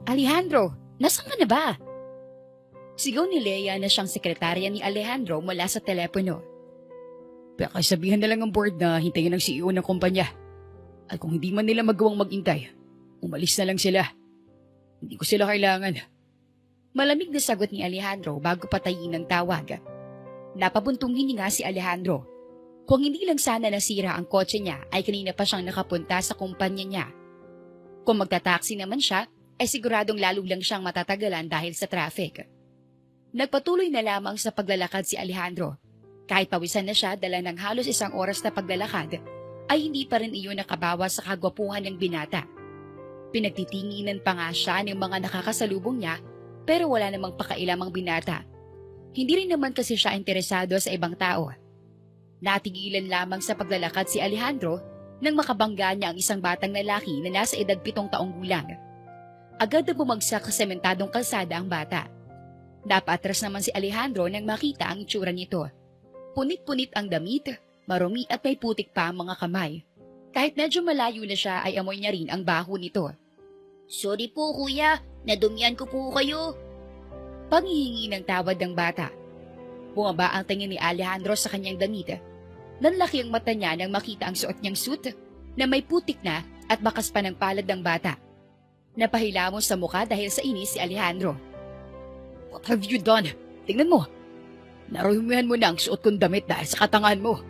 Alejandro, nasaan ka na ba? Sigaw ni Leia na siyang sekretarya ni Alejandro mula sa telepono. Baka sabihan na lang ang board na hintayin ng CEO ng kumpanya. At kung hindi man nila magawang magintay, umalis na lang sila. Hindi ko sila kailangan. Malamig na sagot ni Alejandro bago patayin ng tawag. Napabuntong hininga si Alejandro. Kung hindi lang sana nasira ang kotse niya ay kanina pa siyang nakapunta sa kumpanya niya. Kung magtataksi naman siya, ay siguradong lalo lang siyang matatagalan dahil sa traffic. Nagpatuloy na lamang sa paglalakad si Alejandro. Kahit pawisan na siya dala ng halos 1 oras na paglalakad, ay hindi pa rin iyon nakabawas sa kagwapuhan ng binata. Pinagtitinginan pa nga siya ng mga nakakasalubong niya pero wala namang pakailam ang binata. Hindi rin naman kasi siya interesado sa ibang tao. Natigilan lamang sa paglalakad si Alejandro nang makabangga niya ang isang batang lalaki na nasa edad 7 taong gulang. Agad na bumagsak sa sementadong kalsada ang bata. Napatras naman si Alejandro nang makita ang itsura nito. Punit-punit ang damit, marumi at may putik pa ang mga kamay. Kahit medyo malayo na siya ay amoy niya rin ang baho nito. Sorry po kuya, nadumian ko po kayo. Panghihingi ng tawad ng bata. Bumaba ang tingin ni Alejandro sa kanyang damit. Nanlaki ang mata niya nang makita ang suot niyang suit na may putik na at bakas pa ng palad ng bata. Napahilamos sa mukha dahil sa inis si Alejandro. What have you done? Tingnan mo. Narumihan mo na ang suot kong damit dahil sa katangahan mo.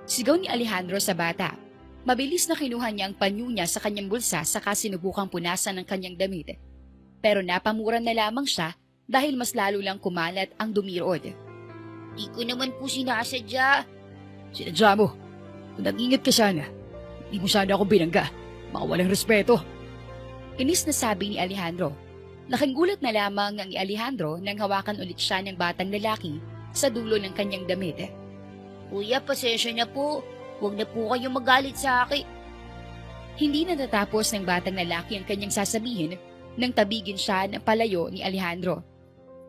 Sigaw ni Alejandro sa bata. Mabilis na kinuha niya ang panyo niya sa kanyang bulsa saka sinubukang punasan ng kanyang damit. Pero napamura na lamang siya dahil mas lalo lang kumalat ang dumirood. Di ko naman po sinasadya. Sinadya mo. Kung nag-ingat ka sana, hindi mo sana ako binangga. Mga walang respeto. Inis na sabi ni Alejandro. Laking gulat na lamang ang Alejandro nang hawakan ulit siya ng batang lalaki sa dulo ng kanyang damit. Kuya, pasensya na po. Huwag na po kayong magalit sa akin. Hindi na natapos ng batang lalaki ang kanyang sasabihin nang tabigin siya ng palayo ni Alejandro.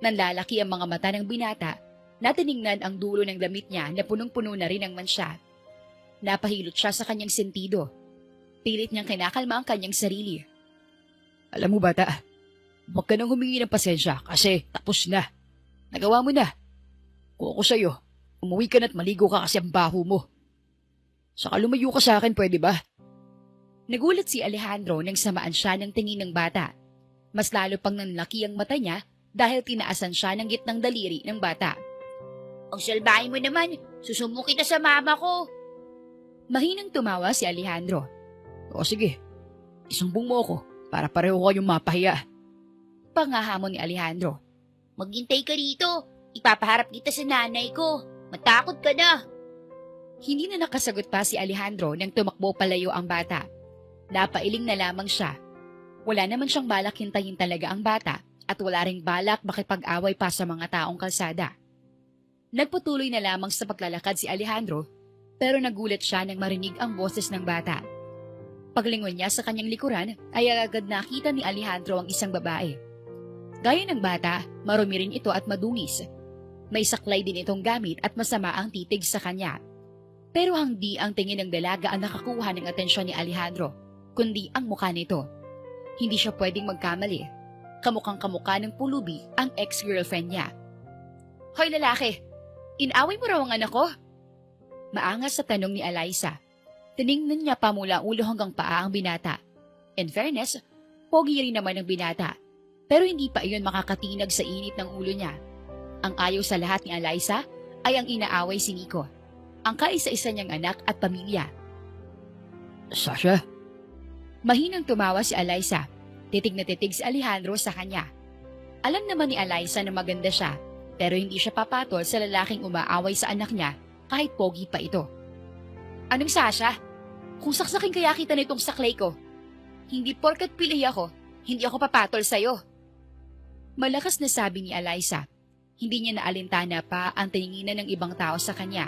Nanlalaki ang mga mata ng binata na tiningnan ang dulo ng damit niya na punong-puno na rin ng mansya. Napahilot siya sa kanyang sentido. Pilit niyang kinakalma ang kanyang sarili. Alam mo bata, huwag ka nang humingi ng pasensya kasi tapos na. Nagawa mo na. Kung ako sa'yo, umuwi ka na't maligo ka kasi ang baho mo. Saka lumayo ka sa akin, pwede ba? Nagulat si Alejandro nang samaan siya ng tingin ng bata. Mas lalo pang nanlaki ang mata niya dahil tinaasan siya ng gitnang daliri ng bata. Ang salbahin mo naman, susumbong kita sa mama ko. Mahinang tumawa si Alejandro. O sige, isumbong mo ako para pareho kayong mapahiya. Pangahamon ni Alejandro. Maghintay ka rito, ipapaharap kita sa nanay ko. Matakot ka na. Hindi na nakasagot pa si Alejandro nang tumakbo palayo ang bata. Napailing na lamang siya. Wala naman siyang balak hintayin talaga ang bata at wala ring balak makipag-away pa sa mga taong kalsada. Nagpatuloy na lamang sa paglalakad si Alejandro pero nagulat siya nang marinig ang boses ng bata. Paglingon niya sa kanyang likuran ay agad nakita ni Alejandro ang isang babae. Gaya ng bata, marumi rin ito at madungis. May saklay din itong gamit at masama ang titig sa kanya. Pero hindi ang tingin ng dalaga ang nakakuha ng atensyon ni Alejandro, kundi ang mukha nito. Hindi siya pwedeng magkamali. Kamukhang kamukha ng pulubi ang ex-girlfriend niya. Hoy lalaki, inaway mo raw ang anak ko? Maangas sa tanong ni Eliza. Tiningnan niya pa mula ulo hanggang paa ang binata. In fairness, pogi rin naman ang binata. Pero hindi pa iyon makakatinag sa init ng ulo niya. Ang ayaw sa lahat ni Eliza ay ang inaaway si Nico, ang kaisa-isa niyang anak at pamilya. Sasha? Mahinang tumawa si Eliza. Titig na titig si Alejandro sa kanya. Alam naman ni Eliza na maganda siya, pero hindi siya papatol sa lalaking umaaway sa anak niya kahit pogi pa ito. Anong Sasha? Kung saksakin kaya kita nitong saklay ko, hindi porkat pili ako, hindi ako papatol sa'yo. Malakas na sabi ni Eliza. Hindi niya naalintana pa ang tininginan ng ibang tao sa kanya.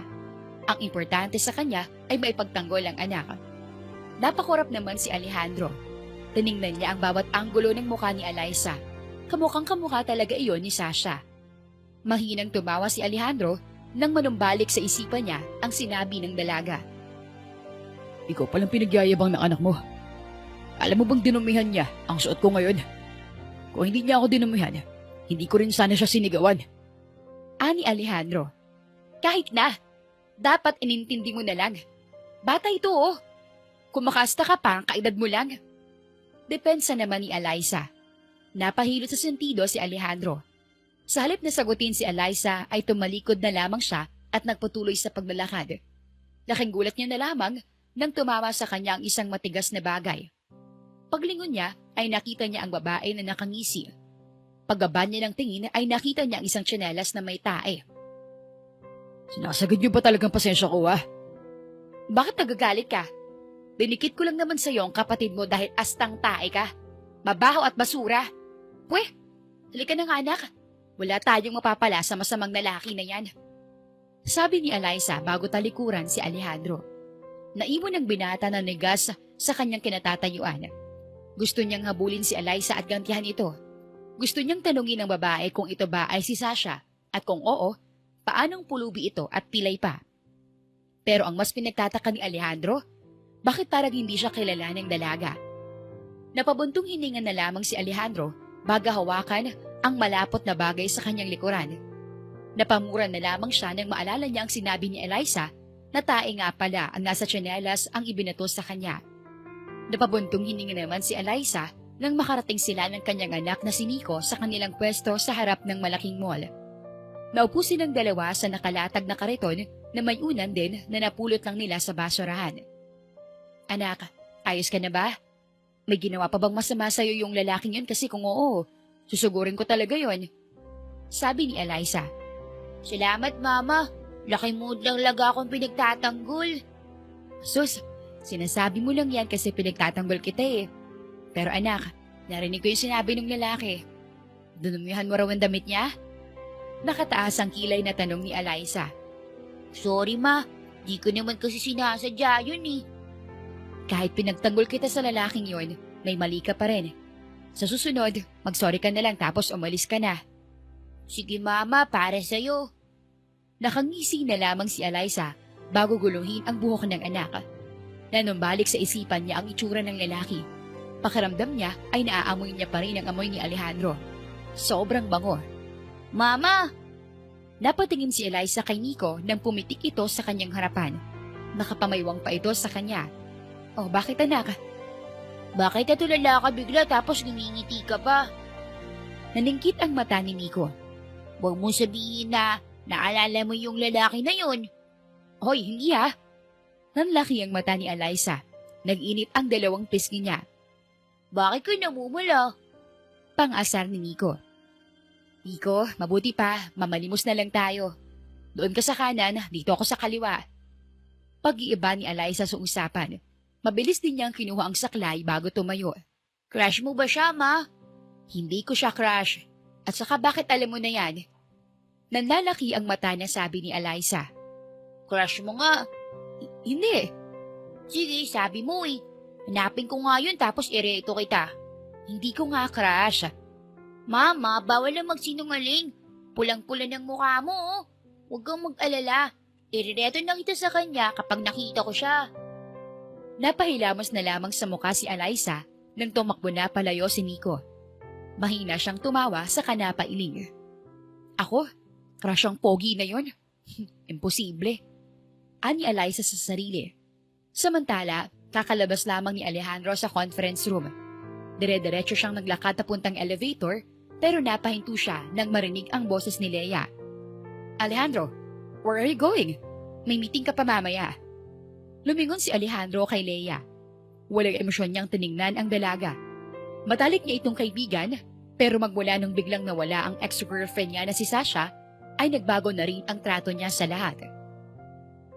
Ang importante sa kanya ay maipagtanggol ang anak. Napakurap naman si Alejandro. Tiningnan niya ang bawat anggulo ng mukha ni Eliza. Kamukhang kamukha talaga iyon ni Sasha. Mahinang tumawa si Alejandro nang manumbalik sa isipan niya ang sinabi ng dalaga. Ikaw palang pinagyayabang ng anak mo. Alam mo bang dinumihan niya ang suot ko ngayon? Kung hindi niya ako dinamihan, hindi ko rin sana siya sinigawan. Ani Alejandro. Kahit na. Dapat inintindi mo na lang. Bata ito oh. Kumakasta ka pa, kaedad mo lang. Depensa naman ni Eliza. Napahilot sa sentido si Alejandro. Sa halip na sagutin si Eliza ay tumalikod na lamang siya at nagpatuloy sa paglalakad. Laking gulat niya na lamang nang tumama sa kanya ang isang matigas na bagay. Paglingon niya ay nakita niya ang babae na nakangisi. Paggaba niya ng tingin ay nakita niya ang isang tsinelas na may tae. Sinasagad niyo ba talagang pasensya ko Bakit nagagalit ka? Dinikit ko lang naman sa iyo ang kapatid mo dahil astang tae ka. Mabaho at basura. Pweh, halika na nga anak. Wala tayong mapapala sa masamang lalaki na yan. Sabi ni Eliza bago talikuran si Alejandro. Naimon ang binata na negas sa kanyang kinatatayuan. Gusto niyang habulin si Eliza at gantihan ito. Gusto niyang tanungin ng babae kung ito ba ay si Sasha at kung oo, paanong pulubi ito at pilay pa. Pero ang mas pinagtataka ni Alejandro, bakit parang hindi siya kilala ng dalaga? Napabuntong hininga na lamang si Alejandro bago hawakan ang malapot na bagay sa kanyang likuran. Napamura na lamang siya nang maalala niya ang sinabi ni Eliza na tae nga pala ang nasa tsinelas ang ibinato sa kanya. Napabuntong hininga naman si Eliza nang makarating sila ng kanyang anak na si Nico sa kanilang pwesto sa harap ng malaking mall. Naupo silang dalawa sa nakalatag na kariton na may unan din na napulot lang nila sa basurahan. Anak, ayos ka na ba? May ginawa pa bang masama sa'yo yung lalaking yun kasi kung oo, susugurin ko talaga yon. Sabi ni Eliza. Salamat, Mama. Laki mood lang laga akong pinagtatanggol. Sus, sinasabi mo lang yan kasi pinagtatanggol kita eh. Pero anak, narinig ko yung sinabi ng lalaki. Dunumihan mo raw ang damit niya? Nakataas ang kilay na tanong ni Eliza. Sorry, Ma. Di ko naman kasi sinasadya yun eh. Kahit pinagtanggol kita sa lalaking yon, may mali ka pa rin. Sa susunod, mag-sorry ka na lang tapos umalis ka na. Sige, Mama, para sa'yo. Nakangisi na lamang si Eliza bago guluhin ang buhok ng anak. Nanumbalik sa isipan niya ang itsura ng lalaki. Pakiramdam niya ay naaamoy niya pa rin ang amoy ni Alejandro. Sobrang bango. Mama! Napatingin si Eliza kay Nico nang pumitik ito sa kanyang harapan. Nakapamaywang pa ito sa kanya. Oh, bakit anak? Bakit natulala ka bigla tapos ngingiti ka pa? Naningkit ang mata ni Nico. Huwag mong sabihin na naalala mo yung lalaki na yun. Hoy, hindi ha. Nanlaki ang mata ni Eliza. Nag-init ang dalawang pisngi niya. Bakit ka namumula? Pang-asar ni Nico. Nico, mabuti pa, mamalimos na lang tayo. Doon ka sa kanan, dito ako sa kaliwa. Pag-iiba ni Eliza sa usapan. Mabilis din niyang kinuha ang saklay bago tumayo. Crush mo ba siya, Ma? Hindi ko siya crush. At saka bakit alam mo na yan? Nanlalaki ang mata niya, sabi ni Eliza. Crush mo nga. Hindi. Sige, sabi mo eh. Hanapin ko nga yun tapos ireto kita. Hindi ko nga crush. Mama, bawal na magsinungaling. Pulang-pula ng mukha mo oh. Huwag kang mag-alala. Irereto na kita sa kanya kapag nakita ko siya. Napahilamos na lamang sa mukha si Eliza nang tumakbo na palayo si Nico. Mahina siyang tumawa sa kanapailing. Ako? Crush ang pogi na yon? Imposible. Ani Eliza sa sarili. Samantala, kakalabas lamang ni Alejandro sa conference room. Dire-diretso siyang naglakad papuntang elevator pero napahinto siya nang marinig ang boses ni Leia. Alejandro, where are you going? May meeting ka pa mamaya. Lumingon si Alejandro kay Leia. Walang emosyon niyang tiningnan ang dalaga. Matalik niya itong kaibigan, pero magmula nung biglang nawala ang ex-girlfriend niya na si Sasha, ay nagbago na rin ang trato niya sa lahat.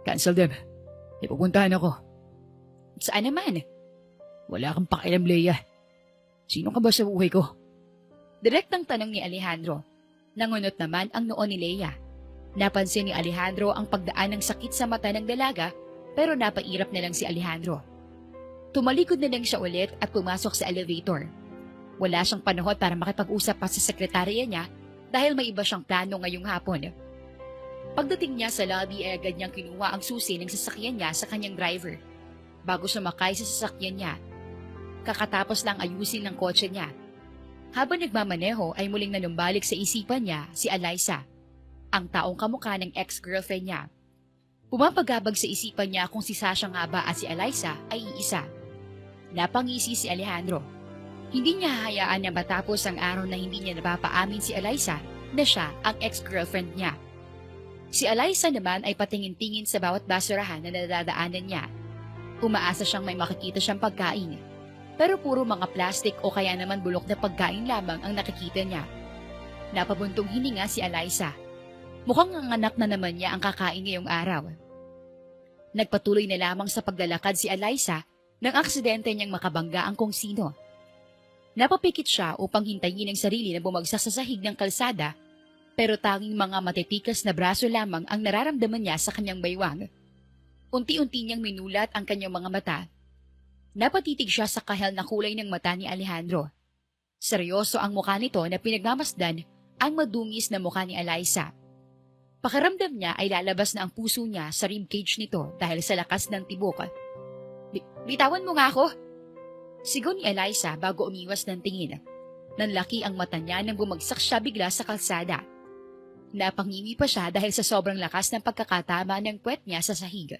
Cancel them. May pupuntahan ako. Saan naman? Wala kang pakialam, Leia. Sino ka ba sa buhay ko? Direktang tanong ni Alejandro. Nangunot naman ang noo ni Leia. Napansin ni Alejandro ang pagdaan ng sakit sa mata ng dalaga, pero napairap na lang si Alejandro. Tumalikod na lang siya ulit at pumasok sa elevator. Wala siyang panahon para makipag-usap pa sa sekretarya niya dahil may iba siyang plano ngayong hapon. Pagdating niya sa lobby ay agad niyang kinuha ang susi ng sasakyan niya sa kanyang driver. Bago sumakay sa sasakyan niya, kakatapos lang ayusin ng kotse niya. Habang nagmamaneho ay muling nanumbalik sa isipan niya si Eliza, ang taong kamukha ng ex-girlfriend niya. Pumapagabag sa isipan niya kung si Sasha nga ba at si Eliza ay iisa. Napangisi si Alejandro. Hindi niya hahayaan na matapos ang araw na hindi niya napapaamin si Eliza na siya ang ex-girlfriend niya. Si Eliza naman ay patingin-tingin sa bawat basurahan na nadadaanan niya. Umaasa siyang may makikita siyang pagkain. Pero puro mga plastic o kaya naman bulok na pagkain lamang ang nakikita niya. Napabuntong hininga si Eliza. Mukhang ang anak na naman niya ang kakain ngayong araw. Nagpatuloy na lamang sa paglalakad si Eliza nang aksidente niyang makabangga ang kung sino. Napapikit siya upang hintayin ang sarili na bumagsak sa sahig ng kalsada, pero tanging mga matitikas na braso lamang ang nararamdaman niya sa kanyang baywang. Unti-unti niyang minulat ang kanyang mga mata. Napatitig siya sa kahel na kulay ng mata ni Alejandro. Seryoso ang mukha nito na pinagmamasdan ang madungis na mukha ni Eliza. Pakiramdam niya ay lalabas na ang puso niya sa ribcage nito dahil sa lakas ng tibok. Bitawan mo nga ako! Sigaw ni Eliza bago umiwas ng tingin. Nanlaki ang mata niya nang bumagsak siya bigla sa kalsada. Napangimi pa siya dahil sa sobrang lakas ng pagkakatama ng puwet niya sa sahig.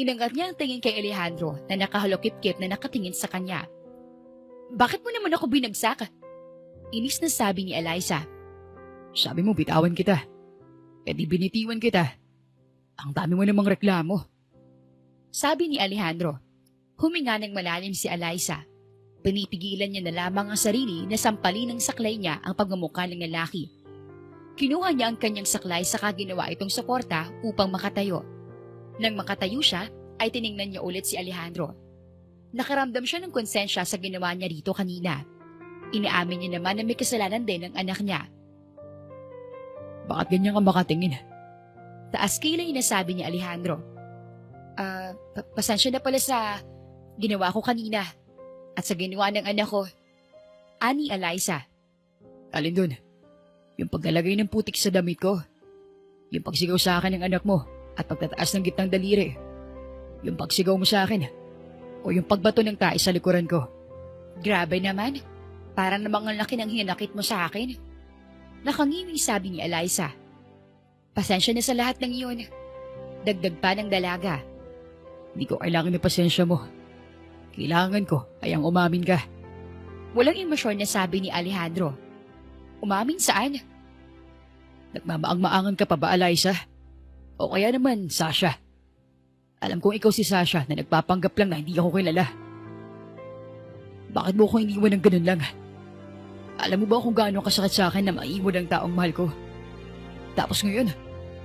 Inangat niya ang tingin kay Alejandro na nakahalokip-kip na nakatingin sa kanya. Bakit mo naman ako binagsak? Inis na sabi ni Eliza. Sabi mo bitawan kita. E di binitiwan kita. Ang dami mo namang reklamo. Sabi ni Alejandro. Huminga ng malalim si Eliza. Pinipigilan niya na lamang ang sarili na sampalin ng saklay niya ang pagmumukha ng lalaki. Kinuha niya ang kanyang saklay saka ginawa itong suporta upang makatayo. Nang makatayo siya, ay tiningnan niya ulit si Alejandro. Nakaramdam siya ng konsensya sa ginawa niya rito kanina. Inaamin niya naman na may kasalanan din ng anak niya. Bakit ganyan ka makatingin? Taas kilay na sabi ni Alejandro. Pasensya na pala sa ginawa ko kanina at sa ginawa ng anak ko. Ani Eliza. Alin dun? Yung paglalagay ng putik sa damit ko. Yung pagsigaw sa akin ng anak mo at pagtataas ng gitnang daliri. Yung pagsigaw mo sa akin. O yung pagbato ng tae sa likuran ko. Grabe naman. Para namang ang laki ng hinakit mo sa akin. Nakangiming sabi ni Eliza. Pasensya na sa lahat ng iyon. Dagdag pa ng dalaga. Hindi ko kailangan ng pasensya mo. Kailangan ko ay ang umamin ka. Walang emosyon na sabi ni Alejandro. Umamin saan? Nagmamaang-maangan ka pa ba, Eliza? O kaya naman, Sasha? Alam kong ikaw si Sasha na nagpapanggap lang na hindi ako kilala. Bakit mo ko iniwan ng ganun lang? Alam mo ba kung gaano kasakit sa akin na maiwan ang taong mahal ko? Tapos ngayon,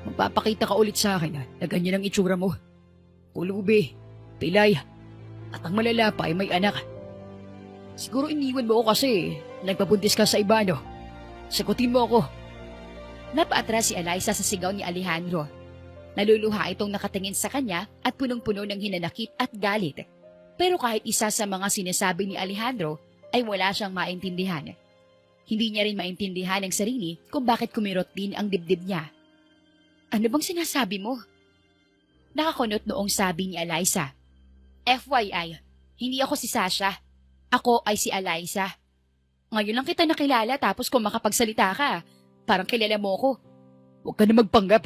magpapakita ka ulit sa akin na ganyan ang itsura mo. Pulubi, pilay, at ang malala pa ay may anak. Siguro iniwan mo ako kasi nagpabuntis ka sa iba, no? Sagutin mo ako. Napaatras si Eliza sa sigaw ni Alejandro. Naluluha itong nakatingin sa kanya at punong-puno ng hinanakit at galit. Pero kahit isa sa mga sinasabi ni Alejandro ay wala siyang maintindihan. Hindi niya rin maintindihan ang sarili kung bakit kumirot din ang dibdib niya. Ano bang sinasabi mo? Nakakunot noong sabi ni Eliza. FYI, hindi ako si Sasha. Ako ay si Eliza. Ngayon lang kita nakilala tapos kung makapagsalita ka, parang kilala mo ko. Huwag ka na magpanggap.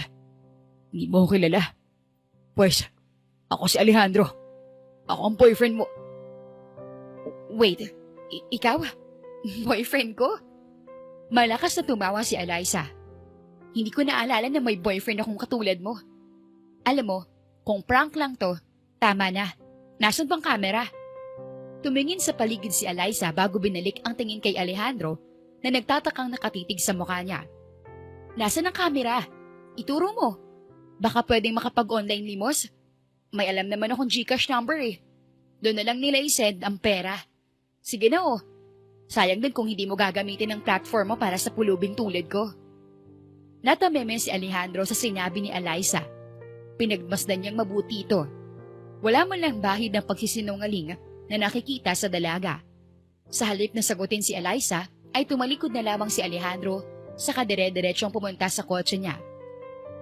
Hindi mo ako kilala. Pues, ako si Alejandro. Ako ang boyfriend mo. Wait, ikaw? Boyfriend ko? Malakas na tumawa si Eliza. Hindi ko naalala na may boyfriend akong katulad mo. Alam mo, kung prank lang to, tama na. Nasaan bang kamera? Tumingin sa paligid si Eliza bago binalik ang tingin kay Alejandro na nagtatakang nakatitig sa mukha niya. Nasaan ang kamera? Ituro mo. Baka pwedeng makapag-online limos. May alam naman akong GCash number eh. Doon na lang nila i-send ang pera. Sige na oh. Sayang din kung hindi mo gagamitin ang platform mo para sa pulubing tulad ko. Natameme si Alejandro sa sinabi ni Eliza. Pinagmasdan niyang mabuti ito. Wala man lang bahid ng pagsisinungaling na nakikita sa dalaga. Sa halip na sagutin si Eliza, ay tumalikod na lamang si Alejandro saka dire-diretsong pumunta sa kotse niya.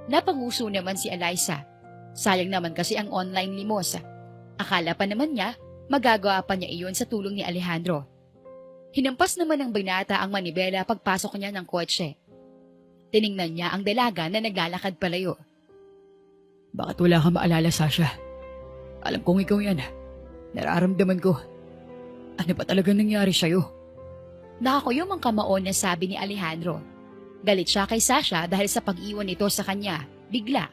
Napanguso naman si Eliza. Sayang naman kasi ang online limos. Akala pa naman niya, magagawa pa niya iyon sa tulong ni Alejandro. Hinampas naman ng binata ang manibela pagpasok niya ng kotse. Tiningnan niya ang dalaga na naglalakad palayo. Bakit wala kang maalala, Sasha? Alam kong ikaw yan. Nararamdaman ko. Ano ba talaga nangyari sa'yo? Nakakuyom ang kamao na sabi ni Alejandro. Galit siya kay Sasha dahil sa pag-iwan nito sa kanya, bigla.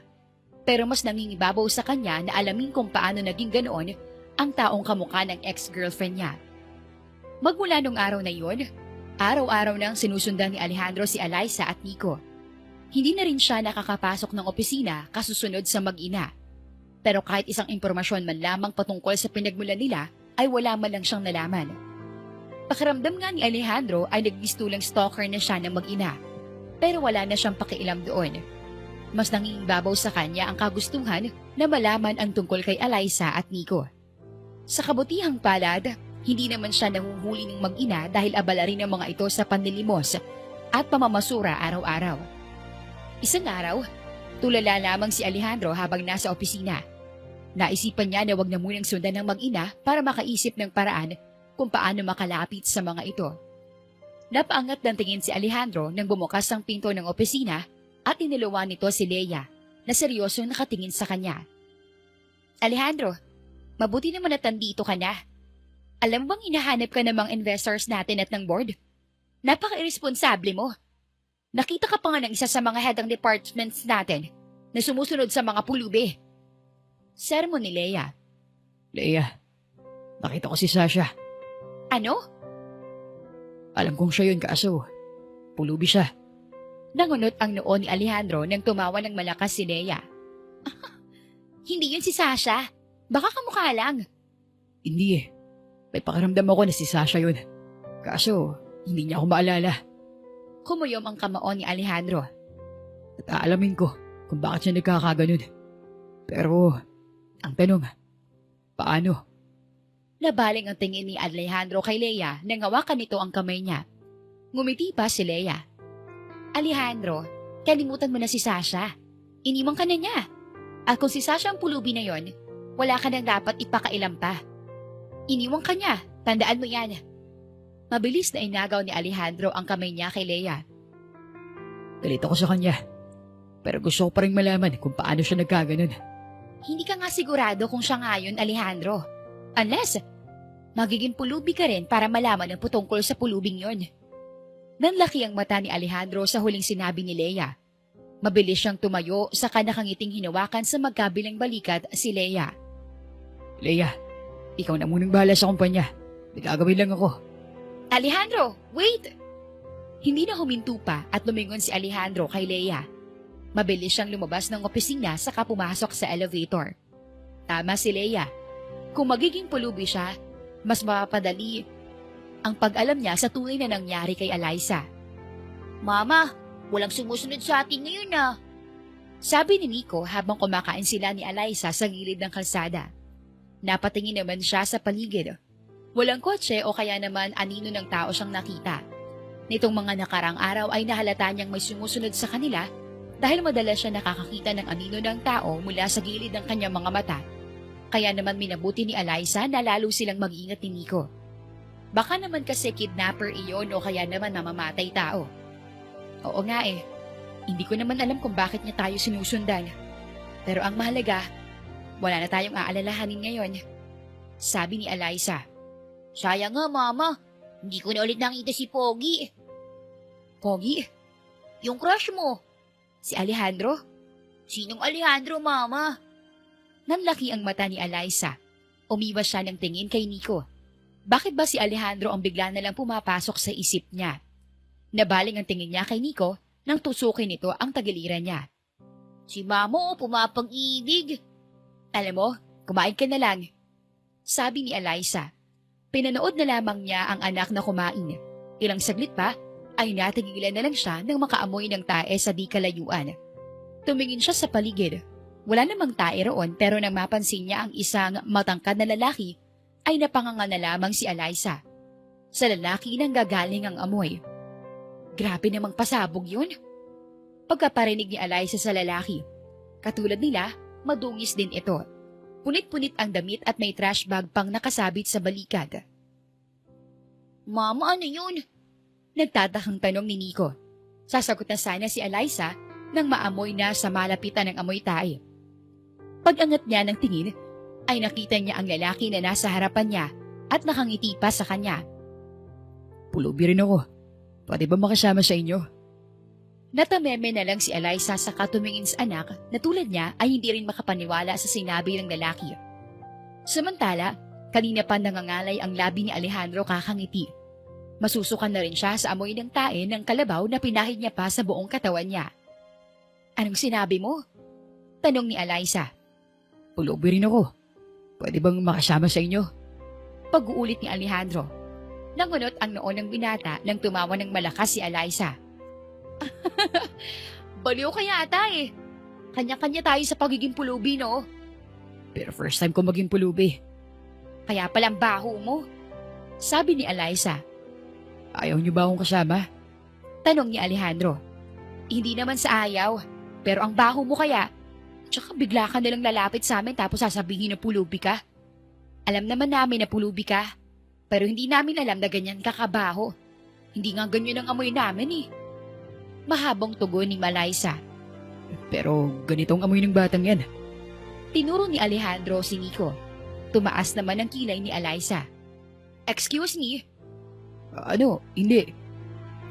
Pero mas nangingibabaw sa kanya na alamin kung paano naging ganoon ang taong kamukha ng ex-girlfriend niya. Magmula nung araw na yun, araw-araw nang sinusundan ni Alejandro si Eliza at Nico. Hindi na rin siya nakakapasok ng opisina kasusunod sa mag-ina. Pero kahit isang impormasyon man lamang patungkol sa pinagmulan nila ay wala man lang siyang nalaman. Pakiramdam nga ni Alejandro ay nagbistulang stalker na siya ng mag-ina. Pero wala na siyang pakialam doon. Mas nangingibabaw sa kanya ang kagustuhan na malaman ang tungkol kay Eliza at Nico. Sa kabutihang palad, hindi naman siya nahuhuli ng mag-ina dahil abala rin ang mga ito sa panlilimos at pamamasura araw-araw. Isang araw, tulala lamang si Alejandro habang nasa opisina. Naisipan niya na wag na munang sundan ng mag-ina para makaisip ng paraan kung paano makalapit sa mga ito. Napaangat ng tingin si Alejandro nang bumukas ang pinto ng opisina at iniluwa nito si Leia na seryoso nakatingin sa kanya. Alejandro, mabuti naman at nandito ka na. Alam bang hinahanap ka ng mga investors natin at ng board? Napaka-irresponsable mo. Nakita ka pa nga ng isa sa mga head ng departments natin na sumusunod sa mga pulubi. Sermon ni Leia. Leia, nakita ko si Sasha. Ano? Alam kong siya yun kaso pulubi siya. Nangunot ang noo ni Alejandro nang tumawa ng malakas si Leia. Hindi yun si Sasha. Baka kamukha lang. Hindi eh. May pakiramdam ako na si Sasha yun. Kaso, hindi niya ako maalala. Kumuyom ang kamao ni Alejandro. At aalamin ko kung bakit siya nagkakaganon. Pero, ang tanong, paano? Nabaling ang tingin ni Alejandro kay Leia nang hawakan nito ang kamay niya. Ngumiti pa si Leia. Alejandro, kalimutan mo na si Sasha. Iniwan ka na niya. At kung si Sasha ang pulubi na yon, wala ka nang dapat ipakailam pa. Iniwan ka niya, tandaan mo yan. Mabilis na inagaw ni Alejandro ang kamay niya kay Leia. Galit ako sa kanya. Pero gusto ko pa rin malaman kung paano siya nagkaganon. Hindi ka nga sigurado kung siya nga yun, Alejandro. Unless, magiging pulubi ka rin para malaman ang patungkol sa pulubing yon. Nanlaki ang mata ni Alejandro sa huling sinabi ni Leia. Mabilis siyang tumayo sa kanakangiting hinawakan sa magkabilang balikat si Leia. Leia, ikaw na munang bahala sa kumpanya. May gagawin lang ako. Alejandro, wait! Hindi na huminto pa at lumingon si Alejandro kay Leia. Mabilis siyang lumabas ng opisina saka pumasok sa elevator. Tama si Leia. Kung magiging pulubi siya, mas mapapadali ang pag-alam niya sa tunay na nangyari kay Eliza. Mama, walang sumusunod sa atin ngayon ah. Sabi ni Nico habang kumakain sila ni Eliza sa gilid ng kalsada. Napatingin naman siya sa paligid. Walang kotse o kaya naman anino ng tao siyang nakita. Nitong mga nakarang araw ay nahalata niyang may sumusunod sa kanila dahil madalas siya nakakakita ng anino ng tao mula sa gilid ng kanyang mga mata. Kaya naman minabuti ni Eliza na lalo silang mag-iingat ni Nico. Baka naman kasi kidnapper iyon o kaya naman mamamatay tao. Oo nga eh, hindi ko naman alam kung bakit niya tayo sinusundan. Pero ang mahalaga, wala na tayong aalalahanin ngayon. Sabi ni Eliza. Sayang nga mama, hindi ko na ulit nakita si Pogi. Pogi? Yung crush mo. Si Alejandro? Sinong Alejandro, mama? Nanlaki ang mata ni Eliza. Umiwas siya ng tingin kay Nico. Bakit ba si Alejandro ang bigla na lang pumapasok sa isip niya? Nabaling ang tingin niya kay Nico nang tusukin nito ang tagiliran niya. Si mama pumapag-ibig. Alam mo, kumain ka na lang. Sabi ni Eliza. Pinanood na lamang niya ang anak na kumain. Ilang saglit pa, ay natigilan na lang siya nang makaamoy ng tae sa di kalayuan. Tumingin siya sa paligid. Wala namang tae roon pero nang mapansin niya ang isang matangkad na lalaki, ay napanganga na lamang si Eliza. Sa lalaki nang gagaling ang amoy. Grabe namang pasabog yun. Pagkaparinig ni Eliza sa lalaki, katulad nila, madungis din ito. Punit-punit ang damit at may trash bag pang nakasabit sa balikat. Mama, ano yun? Nagtatakang tanong ni Nico. Sasagot na sana si Eliza nang maamoy na sa malapitan ng amoy tae. Pag-angat niya ng tingin, ay nakita niya ang lalaki na nasa harapan niya at nakangiti pa sa kanya. Pulubi rin ako. Pwede ba makasama sa inyo? Natameme na lang si Eliza sa katumingin sa anak na tulad niya ay hindi rin makapaniwala sa sinabi ng lalaki. Samantala, kanina pa nangangalay ang labi ni Alejandro kakangiti. Masusukan na rin siya sa amoy ng tae ng kalabaw na pinahid niya pa sa buong katawan niya. Anong sinabi mo? Tanong ni Eliza. Pulubi rin ako. Pwede bang makasama sa inyo? Pag-uulit ni Alejandro. Nangunot ang noo ng binata nang tumawa ng malakas si Eliza. Baliw ka yata eh. Kanya-kanya tayo sa pagiging pulubi, no? Pero first time ko maging pulubi. Kaya palang baho mo. Sabi ni Eliza. Ayaw niyo ba akong kasama? Tanong ni Alejandro. Hindi naman sa ayaw, pero ang baho mo kaya. Tsaka bigla ka nalang lalapit sa amin tapos sasabihin na pulubi ka. Alam naman namin na pulubi ka, pero hindi namin alam na ganyan ka kabaho. Hindi nga ganyan ang amoy namin eh. Mahabang tugon ni Eliza. Pero ganitong amoy ng batang yan. Tinuro ni Alejandro si Nico. Tumaas naman ang kilay ni Eliza. Excuse me? Hindi.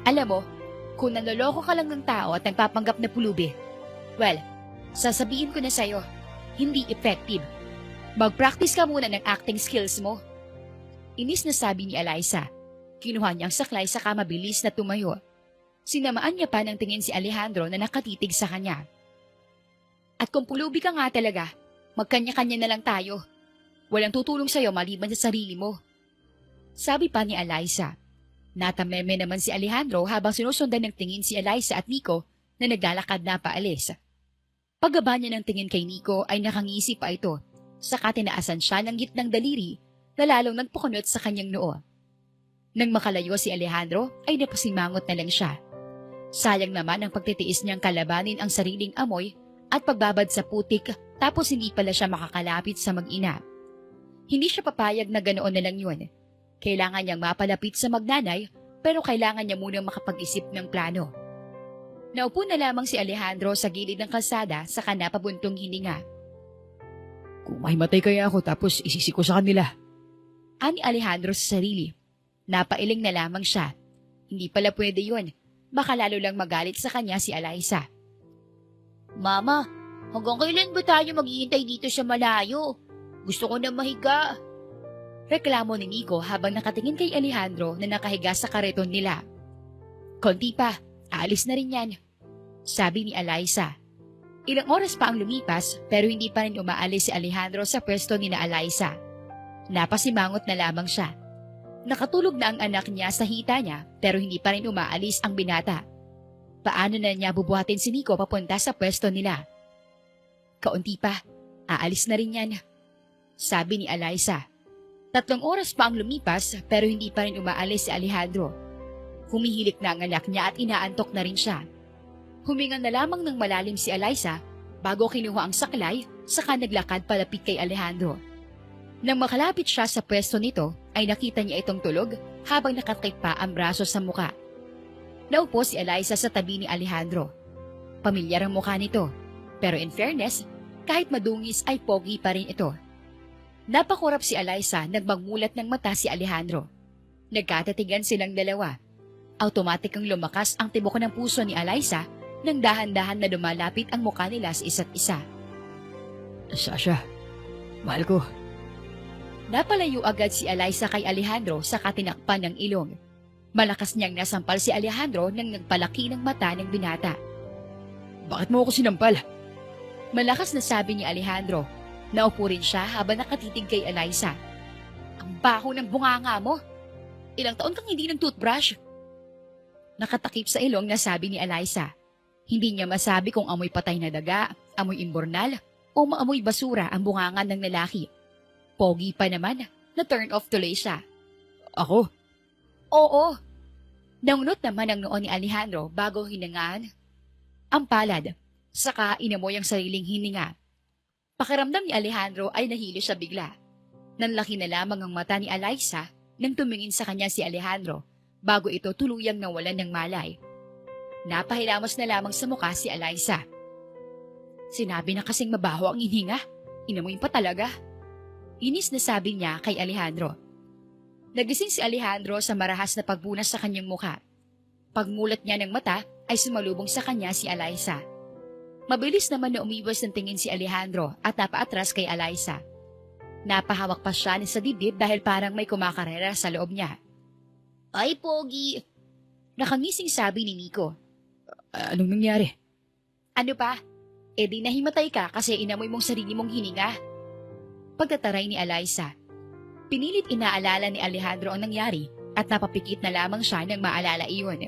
Alam mo, kung nanloloko ka lang ng tao at nagpapanggap na pulubi, well, sasabihin ko na sa'yo, hindi effective. Mag-practice ka muna ng acting skills mo. Inis na sabi ni Eliza. Kinuha niyang saklay saka mabilis na tumayo. Sinamaan niya pa ng tingin si Alejandro na nakatitig sa kanya. At kung pulubi ka nga talaga, magkanya-kanya na lang tayo. Walang tutulong sa'yo maliban sa sarili mo. Sabi pa ni Eliza. Natameme naman si Alejandro habang sinusundan ng tingin si Eliza at Nico na naglalakad na paalis. Paggaba niya ng tingin kay Nico ay nakangisi pa ito, saka tinaasan siya ng gitnang daliri na lalong nagpukunot sa kanyang noo. Nang makalayo si Alejandro ay napasimangot na lang siya. Sayang naman ang pagtitiis niyang kalabanin ang sariling amoy at pagbabad sa putik tapos hindi pala siya makakalapit sa mag-ina. Hindi siya papayag na ganoon na lang yun. Kailangan niyang mapalapit sa magnanay pero kailangan niya munang makapag-isip ng plano. Naupo na lamang si Alejandro sa gilid ng kalsada sa kanapabuntong hininga. Kung mahimatay kaya ako tapos isisi ko sa kanila. Ani Alejandro sa sarili. Napailing na lamang siya. Hindi pala pwede yun. Baka lalo lang magalit sa kanya si Eliza. Mama, hanggang kailan ba tayo maghihintay dito sa malayo? Gusto ko na mahiga. Reklamo ni Nico habang nakatingin kay Alejandro na nakahiga sa kareton nila. Konti pa, aalis na rin yan. Sabi ni Eliza. Ilang oras pa ang lumipas pero hindi pa rin umaalis si Alejandro sa pwesto ni na Eliza. Napasimangot na lamang siya. Nakatulog na ang anak niya sa hita niya pero hindi pa rin umaalis ang binata. Paano na niya bubuhatin si Nico papunta sa pwesto nila? Kaunti pa, aalis na rin yan. Sabi ni Eliza. 3 oras pa ang lumipas pero hindi pa rin umaalis si Alejandro. Humihilik na ang anak niya at inaantok na rin siya. Huminga na lamang ng malalim si Eliza bago kinuha ang saklay saka naglakad palapit kay Alejandro. Nang makalapit siya sa pwesto nito ay nakita niya itong tulog habang nakatakip pa ang braso sa muka. Naupo si Eliza sa tabi ni Alejandro. Pamilyar ang mukha nito pero in fairness, kahit madungis ay pogi pa rin ito. Napakurap si Eliza nang magmulat ng mata si Alejandro. Nagkatatigan silang dalawa. Automatik ang lumakas ang tibok ng puso ni Eliza nang dahan-dahan na lumalapit ang mukha nila sa isa't isa. Sasha, mahal ko. Napalayo agad si Eliza kay Alejandro sa katinakpan ng ilong. Malakas niyang nasampal si Alejandro nang nagpalaki ng mata ng binata. Bakit mo ako sinampal? Malakas na sabi ni Alejandro. Naupo rin siya habang nakatitig kay Eliza. Ang baho ng bunganga mo. Ilang taon kang hindi ng toothbrush. Nakatakip sa ilong na sabi ni Eliza. Hindi niya masabi kung amoy patay na daga, amoy imbornal, o maamoy basura ang bunganga ng lalaki. Pogi pa naman, na turn off tuloy siya. Ako? Oo. Naunot naman ang noo ni Alejandro bago hinangaan. Ang palad, saka inamoy ang sariling hininga. Pakiramdam ni Alejandro ay nahilo siya bigla. Nanlaki na lamang ang mata ni Eliza nang tumingin sa kanya si Alejandro bago ito tuluyang nawalan ng malay. Napahilamos na lamang sa mukha si Eliza. Sinabi na kasing mabaho ang hininga. Inamoy pa talaga. Inis na sabi niya kay Alejandro. Nagising si Alejandro sa marahas na pagbunas sa kanyang mukha. Pagmulat niya ng mata ay sumalubong sa kanya si Eliza. Mabilis naman na umiwas ng tingin si Alejandro at napaatras kay Eliza. Napahawak pa siya sa dibdib dahil parang may kumakarera sa loob niya. Ay, Pogi. Nakangising sabi ni Nico. Anong nangyari? Ano pa? E di nahimatay ka kasi inamoy mong sarili mong hininga. Pagtataray ni Eliza. Pinilit inaalala ni Alejandro ang nangyari at napapikit na lamang siya nang maalala iyon.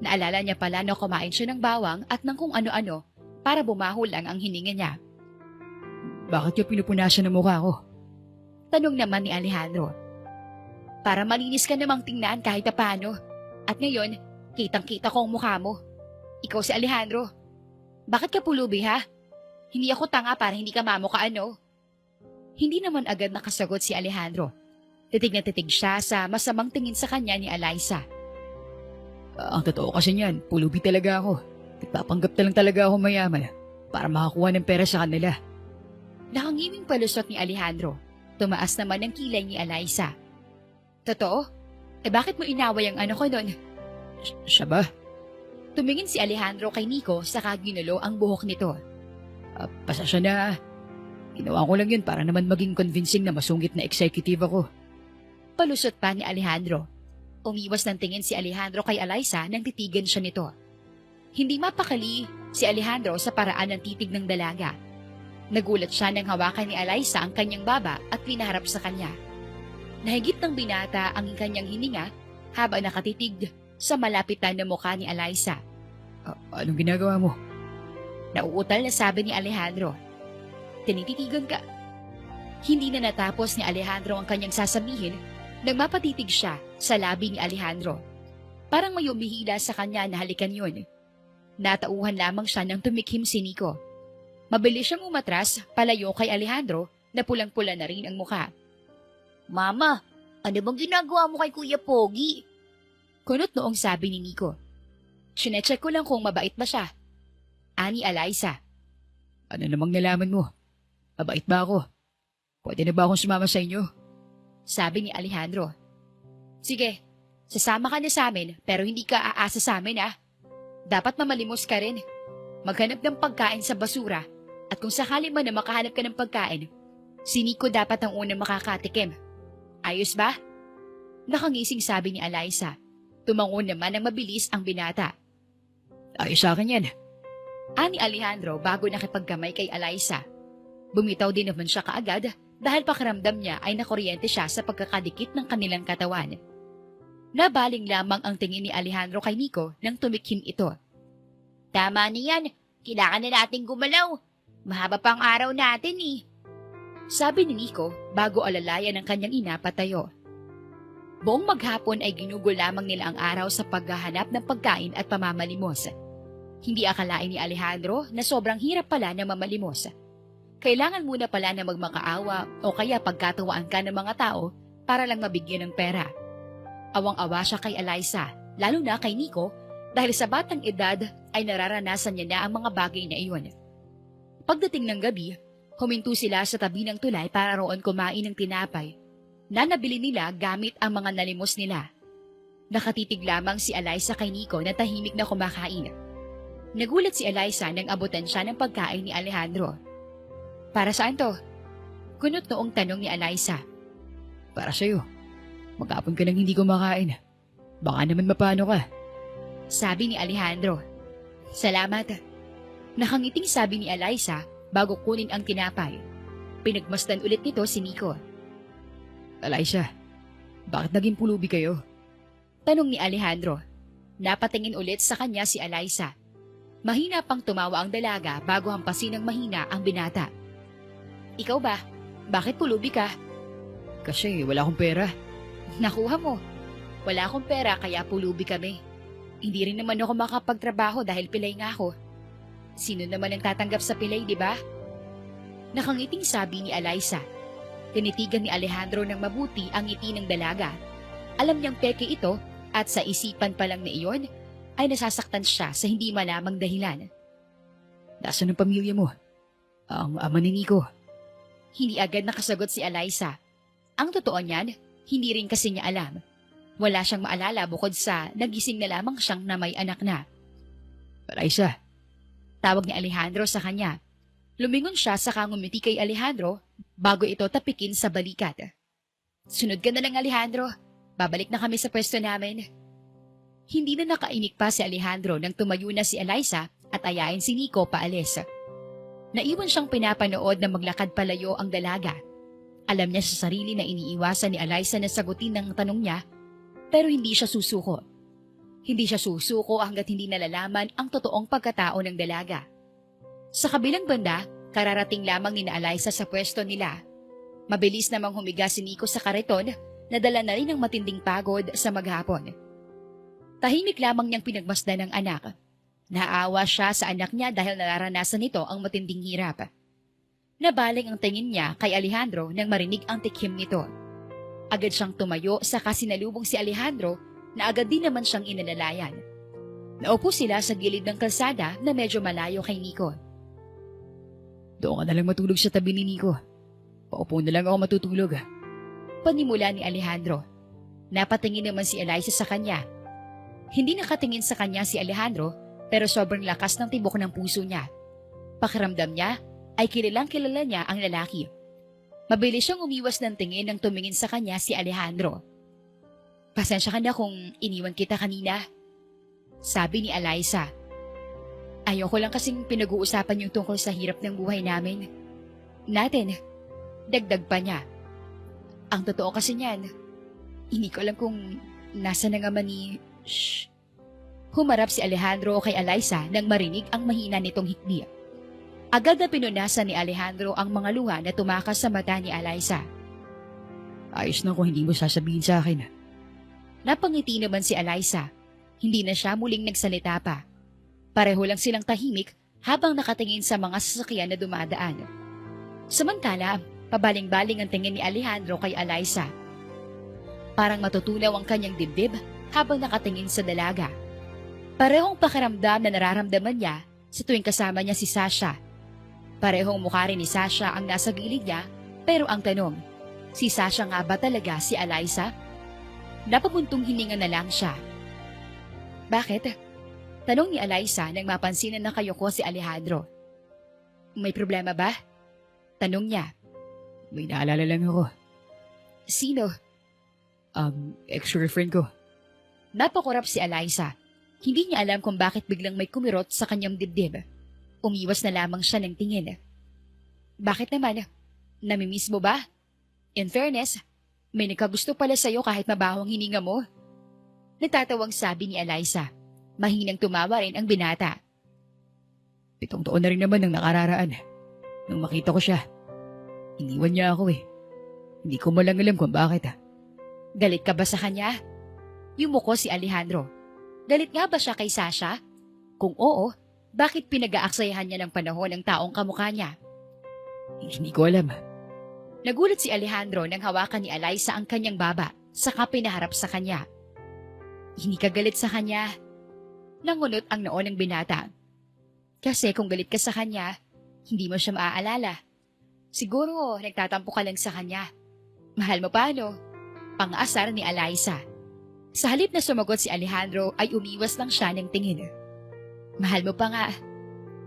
Naalala niya pala na kumain siya ng bawang at ng kung ano-ano para bumahol lang ang hininga niya. Bakit niya pinupunasan ng mukha ko? Tanong naman ni Alejandro. Para malinis ka namang tingnan kahit paano. At ngayon, kitang-kita ko ang mukha mo. Ikaw si Alejandro. Bakit ka pulubi ha? Hindi ako tanga para hindi ka mamukha ano? Hindi naman agad nakasagot si Alejandro. Titig na titig siya sa masamang tingin sa kanya ni Eliza. Ang totoo kasi niyan, pulubi talaga ako. Nagpapanggap na lang talaga ako mayaman para makakuha ng pera sa kanila. Nakangiming palusot ni Alejandro. Tumaas naman ang kilay ni Eliza. Totoo? Bakit mo inaway ang ano ko nun? Siya ba? Tumingin si Alejandro kay Nico saka ginulo ang buhok nito. Pasasya na. Ginawa ko lang yun para naman maging convincing na masungit na executive ako. Palusot pa ni Alejandro. Umiwas ng tingin si Alejandro kay Eliza nang titigan siya nito. Hindi mapakali si Alejandro sa paraan ng titig ng dalaga. Nagulat siya nang hawakan ni Eliza ang kanyang baba at pinaharap sa kanya. Nahigit ng binata ang kanyang hininga habang nakatitig sa malapitan na mukha ni Eliza. Anong ginagawa mo? Nauutal na sabi ni Alejandro. Tinititigan ka. Hindi na natapos ni Alejandro ang kanyang sasabihin nang mapatitig siya sa labi ni Alejandro. Parang may umihila sa kanya na halikan yun. Natauhan lamang siya nang tumikhim si Nico. Mabilis siyang umatras palayo kay Alejandro na pulang-pula na rin ang mukha. Mama, ano bang ginagawa mo kay Kuya Pogi? Kunot noong sabi ni Nico. Sinecheck ko lang kung mabait ba siya. Ani Eliza. Ano namang nalaman mo? Mabait ba ako? Pwede na ba akong sumama sa inyo? Sabi ni Alejandro. Sige, sasama ka na sa amin pero hindi ka aasa sa amin ah. Dapat mamalimos ka rin. Maghanap ng pagkain sa basura at kung sakali man na makahanap ka ng pagkain, si Nico dapat ang unang makakatikim. Ayos ba? Nakangising sabi ni Eliza. Tumangon naman ng mabilis ang binata. Ayos sa akin yan. Ani Alejandro bago nakipagkamay kay Eliza. Bumitaw din naman siya kaagad dahil pakiramdam niya ay nakuryente siya sa pagkakadikit ng kanilang katawan. Nabaling lamang ang tingin ni Alejandro kay Nico nang tumikhim ito. Tama na yan. Kailangan na nating gumalaw. Mahaba pang araw natin eh. Sabi ni Nico bago alalayan ng kanyang ina patayo. Buong maghapon ay ginugol lamang nila ang araw sa paghahanap ng pagkain at pamamalimos. Hindi akalain ni Alejandro na sobrang hirap pala na mamalimos. Kailangan muna pala na magmakaawa o kaya pagkatawaan ka ng mga tao para lang mabigyan ng pera. Awang-awa siya kay Eliza, lalo na kay Nico dahil sa batang edad ay nararanasan niya na ang mga bagay na iyon. Pagdating ng gabi, huminto sila sa tabi ng tulay para roon kumain ng tinapay na nabili nila gamit ang mga nalimos nila. Nakatitig lamang si Eliza kay Nico na tahimik na kumakain. Nagulat si Eliza nang abutan siya ng pagkain ni Alejandro. Para saan to? Kunot noong tanong ni Eliza. Para sa'yo. Maghapon ka nang hindi kumakain. Baka naman mapano ka. Sabi ni Alejandro. Salamat. Nakangiting sabi ni Eliza bago kunin ang tinapay. Pinagmasdan ulit nito si Nico. Eliza, bakit naging pulubi kayo? Tanong ni Alejandro. Napatingin ulit sa kanya si Eliza. Mahina pang tumawa ang dalaga bago hampasin ng mahina ang binata. Ikaw ba? Bakit pulubi ka? Kasi wala akong pera. Nakuha mo. Wala akong pera kaya pulubi kami. Hindi rin naman ako makapagtrabaho dahil pilay nga ako. Sino naman ang tatanggap sa pilay, di ba? Nakangiting sabi ni Eliza. Tinitigan ni Alejandro ng mabuti ang ngiti ng dalaga. Alam niyang peke ito at sa isipan pa lang na iyon ay nasasaktan siya sa hindi malamang dahilan. Nasaan ang pamilya mo? Ang ama ni Nico. Hindi agad nakasagot si Eliza. Ang totoo niyan, hindi rin kasi niya alam. Wala siyang maalala bukod sa nagising na lamang siyang na may anak na. Eliza, Tawag ni Alejandro sa kanya. Lumingon siya saka ngumiti kay Alejandro bago ito tapikin sa balikat. Sunod ka na lang, Alejandro. Babalik na kami sa pwesto namin. Hindi na nakainik pa si Alejandro nang tumayo na si Eliza at ayain si Nico paalis. Naiwan siyang pinapanood na maglakad palayo ang dalaga. Alam niya sa sarili na iniiwasan ni Eliza na sagutin ng tanong niya, pero hindi siya susuko. Hindi siya susuko hanggat hindi nalalaman ang totoong pagkatao ng dalaga. Sa kabilang banda, kararating lamang ni Eliza sa pwesto nila. Mabilis namang humiga si Nico sa kariton na dala na rin ng matinding pagod sa maghapon. Tahimik lamang niyang pinagmasdan ng anak. Naawa siya sa anak niya dahil nararanasan nito ang matinding hirap. Nabaling ang tingin niya kay Alejandro nang marinig ang tikhim nito. Agad siyang tumayo sa kasinalubong si Alejandro na agad din naman siyang inalalayan. Naupo sila sa gilid ng kalsada na medyo malayo kay Nico. doon ka na lang matulog sa tabi ni Nico. Paupo na lang ako matutulog. Panimula ni Alejandro. Napatingin naman si Eliza sa kanya. Hindi nakatingin sa kanya si Alejandro pero sobrang lakas ng tibok ng puso niya. Pakiramdam niya ay kilalang kilala niya ang lalaki. Mabilis siyang umiwas ng tingin nang tumingin sa kanya si Alejandro. Pasensya ka na kung iniwan kita kanina, sabi ni Eliza. Ayoko lang kasing pinag-uusapan yung tungkol sa hirap ng buhay namin. Natin, dagdag pa niya. Ang totoo kasi niyan, hindi ko alam kung nasa na nga man ni... Shh. Humarap si Alejandro kay Eliza nang marinig ang mahina nitong hikbi. Agad na pinunasan ni Alejandro ang mga luha na tumakas sa mata ni Eliza. Ayos na kung hindi mo sasabihin sa akin. Napangiti naman si Eliza. Hindi na siya muling nagsalita pa. Pareho lang silang tahimik habang nakatingin sa mga sasakyan na dumadaan. Samantala, pabaling-baling ang tingin ni Alejandro kay Eliza. Parang matutunaw ang kanyang dibdib habang nakatingin sa dalaga. Parehong pakiramdam na nararamdaman niya sa tuwing kasama niya si Sasha. Parehong mukha rin ni Sasha ang nasa gilid niya, pero ang tanong, si Sasha nga ba talaga si Eliza? Napabuntong hininga na lang siya. Bakit? Tanong ni Eliza nang mapansin na nakayuko si Alejandro. May problema ba? Tanong niya. May naalala lang ako. Sino? Ex-girlfriend ko. Napakurap si Eliza. Hindi niya alam kung bakit biglang may kumirot sa kanyang dibdib. Umiwas na lamang siya ng tingin. Bakit naman? Namimiss mo ba? In fairness, may nagkagusto pala sa'yo kahit mabahong hininga mo. Natatawang sabi ni Eliza. Mahinang tumawa rin ang binata. 7 taon na rin naman ang nakararaan. Nung makita ko siya, iniwan niya ako eh. Hindi ko malang alam kung bakit. Galit ka ba sa kanya? Yumuko si Alejandro. Galit nga ba siya kay Sasha? Kung oo, bakit pinag-aaksayahan niya ng panahon ng taong kamukha niya? Hindi ko alam. Nagulat si Alejandro nang hawakan ni Eliza ang kanyang baba, saka pinaharap sa kanya. Hindi ka galit sa kanya. Nangunot ang noo ng binata. Kasi kung galit ka sa kanya, hindi mo siya maaalala. Siguro nagtatampo ka lang sa kanya. Mahal mo pa, no? Pang-asar ni Eliza. Sa halip na sumagot si Alejandro ay umiwas lang siya ng tingin. Mahal mo pa nga,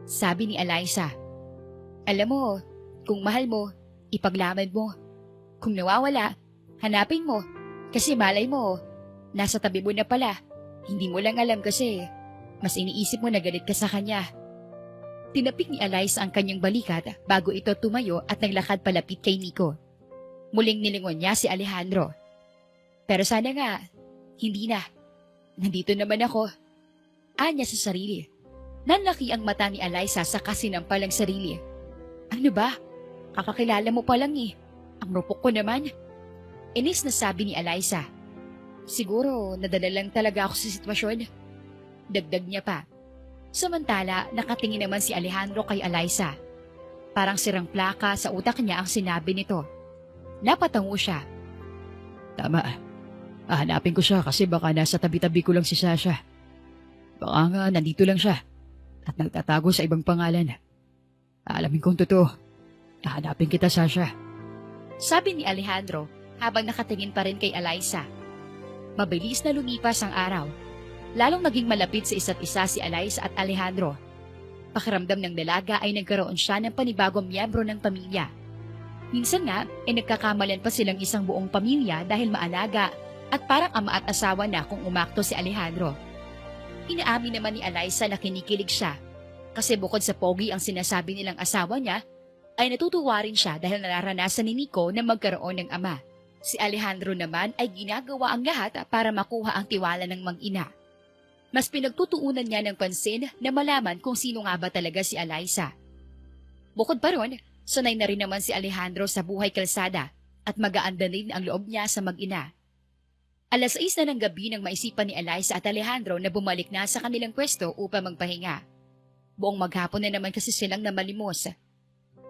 sabi ni Eliza. Alam mo, kung mahal mo, ipaglaban mo. Kung nawawala, hanapin mo. Kasi malay mo, nasa tabi mo na pala. Hindi mo lang alam kasi mas iniisip mo na galit ka sa kanya. Tinapik ni Eliza ang kanyang balikat bago ito tumayo at naglakad palapit kay Nico. Muling nilingon niya si Alejandro. Pero sana nga, hindi na. Nandito naman ako. Anya sa sarili. Nanlaki ang mata ni Eliza sa kasinampalang sarili. Ano ba? Kakakilala mo pa lang eh. Ang rupok ko naman. Inis na sabi ni Eliza. Siguro nadala lang talaga ako sa sitwasyon. Dagdag niya pa. Samantala, nakatingin naman si Alejandro kay Eliza. Parang sirang plaka sa utak niya ang sinabi nito. Napatango siya. Tama. Hahanapin ko siya kasi baka nasa tabi-tabi ko lang si Sasha. Baka nga nandito lang siya at nagtatago sa ibang pangalan. Alamin kong totoo. Hahanapin kita, Sasha. Sabi ni Alejandro habang nakatingin pa rin kay Eliza. Mabilis na lumipas ang araw. Lalong naging malapit sa isa't isa si Eliza at Alejandro. Pakiramdam ng dalaga ay nagkaroon siya ng panibagong miyembro ng pamilya. Minsan nga, nagkakamalan pa silang isang buong pamilya dahil maalaga at parang ama at asawa na kung umakto si Alejandro. Inaamin naman ni Eliza na kinikilig siya kasi bukod sa pogi ang sinasabi nilang asawa niya, ay natutuwa rin siya dahil nararanasan ni Nico na magkaroon ng ama. Si Alejandro naman ay ginagawa ang lahat para makuha ang tiwala ng mag-ina. Mas pinagtutuunan niya ng pansin na malaman kung sino nga ba talaga si Eliza. Bukod pa ron, sanay na rin naman si Alejandro sa buhay kalsada at magaan din ang loob niya sa mag-ina. 6:00 na ng gabi nang maisipan ni Eliza at Alejandro na bumalik na sa kanilang pwesto upang magpahinga. Buong maghapon na naman kasi silang namalimos.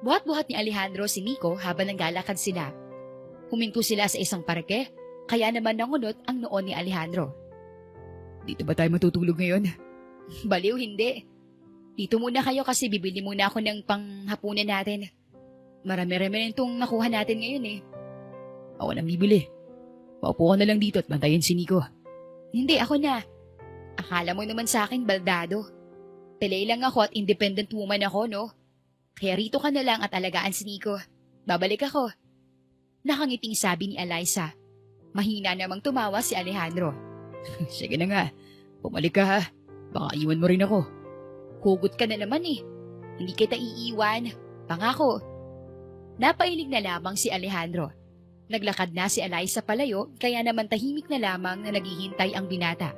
Buhat-buhat ni Alejandro si Nico habang nanglalakad sila. Huminto sila sa isang parke, kaya naman nangunot ang noon ni Alejandro. Dito ba tayo matutulog ngayon? Baliw, hindi. Dito muna kayo kasi bibili muna ako ng panghapunan natin. Marami-rami na itong nakuha natin ngayon eh. Ako nang bibili. Paupo ka na lang dito at bantayan si Nico. Hindi, ako na. Akala mo naman sa akin baldado. Pilay lang ako at independent woman ako, no? Kaya rito ka na lang at alagaan si Nico. Babalik ako. Nakangiting sabi ni Eliza. Mahina namang tumawa si Alejandro. Sige na nga. Bumalik ka ha. Baka iwan mo rin ako. Hugot ka na naman eh. Hindi kita iiwan. Pangako. Napailig na lamang si Alejandro. Naglakad na si Eliza palayo kaya naman tahimik na lamang na naghihintay ang binata.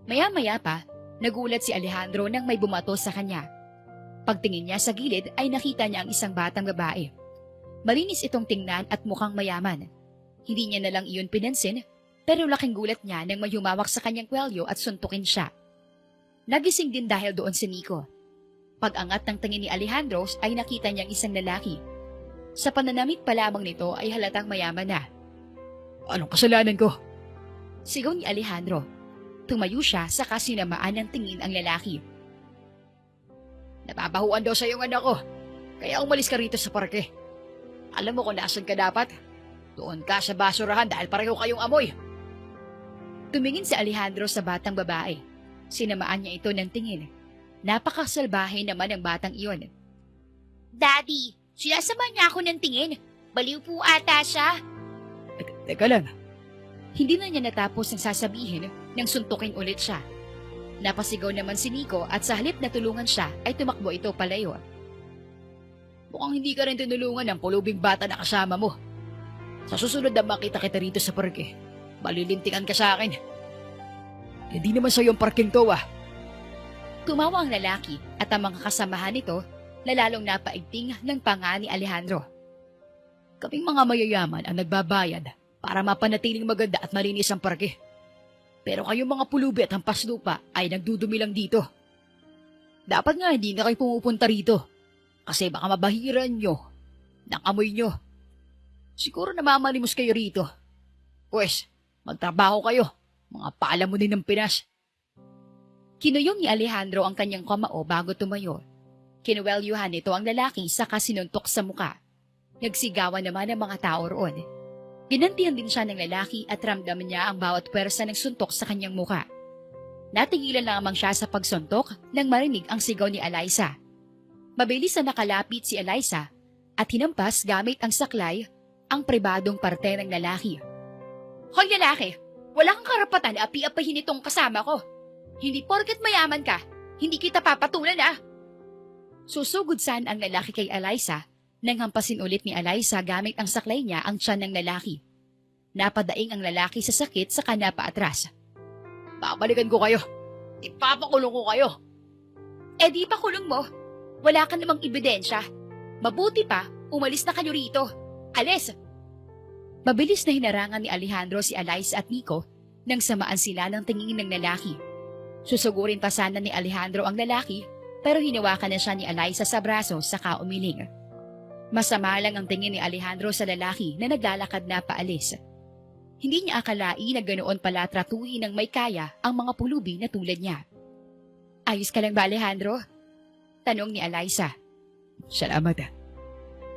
Maya-maya pa, nagulat si Alejandro nang may bumato sa kanya. Pagtingin niya sa gilid ay nakita niya ang isang batang babae. Malinis itong tingnan at mukhang mayaman. Hindi niya na lang iyon pinansin pero laking gulat niya nang may humawak sa kanyang kwelyo at suntukin siya. Nagising din dahil doon si Nico. Pag-angat ng tingin ni Alejandro ay nakita niyang isang lalaki. Sa pananamit pa lamang nito ay halatang mayaman na. Anong kasalanan ko? Sigaw ni Alejandro. Tumayo siya sa kasinamaan ng tingin ang lalaki. Napapahuan daw sa iyong anak ko. Kaya umalis ka rito sa parke. Alam mo kung nasan ka dapat? Doon ka sa basurahan dahil pareho kayong amoy. Tumingin si Alejandro sa batang babae. Sinamaan niya ito ng tingin. Napakasalbahe naman ang batang iyon. Daddy, sinasama niya ako ng tingin. Baliw po ata siya. Teka lang. Hindi na niya natapos ang sasabihin nang suntukin ulit siya. Napasigaw naman si Nico at sa halip na tulungan siya ay tumakbo ito palayo. Mukhang hindi ka rin tinulungan ng pulubing bata na kasama mo. Sa susunod na makita kita rito sa parke, malilintikan ka sa akin. Hindi naman sa iyong parking to ah. Tumawa ang lalaki at ang mga kasamahan nito na lalong napaigting ng panga ni Alejandro. Kaming mga mayayaman ang nagbabayad para mapanatiling maganda at malinis ang parke. Pero kayong mga pulubi at hampas lupa ay nagdudumi lang dito. Dapat nga hindi na kayo pumupunta rito kasi baka mabahiran nyo ng amoy nyo. Siguro namamalimos kayo rito. Pwes, magtrabaho kayo. Mga pala mo din ng Pinas. Kinuyong ni Alejandro ang kanyang kamao bago tumayo. Kinuwelyuhan nito ang lalaki saka sinuntok sa muka. Nagsigawan naman ang mga tao roon. Ginantihan din siya ng lalaki at ramdam niya ang bawat pwersa ng suntok sa kanyang muka. Natigilan lamang siya sa pagsuntok nang marinig ang sigaw ni Eliza. Mabilis na nakalapit si Eliza at hinampas gamit ang saklay ang pribadong parte ng lalaki. Hoy lalaki! Wala kang karapatan na api-apahin itong kasama ko. Hindi porket mayaman ka, hindi kita papatulan ah. Susugod saan ang lalaki kay Eliza nang hampasin ulit ni Eliza gamit ang saklay niya ang tiyan ng lalaki. Napadaing ang lalaki sa sakit saka napaatras. Babalikan ko kayo. Ipapakulong ko kayo. Eh di pa kulong mo. Wala ka namang ebidensya. Mabuti pa, umalis na kayo rito. Alis! Mabilis na hinarangan ni Alejandro si Eliza at Nico nang samaan sila ng tingin ng lalaki. Susugurin pa sana ni Alejandro ang lalaki pero hinawakan na siya ni Eliza sa braso saka umiling. Masama lang ang tingin ni Alejandro sa lalaki na naglalakad na paalis. Hindi niya akalain na ganoon pala tratuhin ng may kaya ang mga pulubi na tulad niya. Ayos ka lang ba, Alejandro? Tanong ni Eliza. Salamat.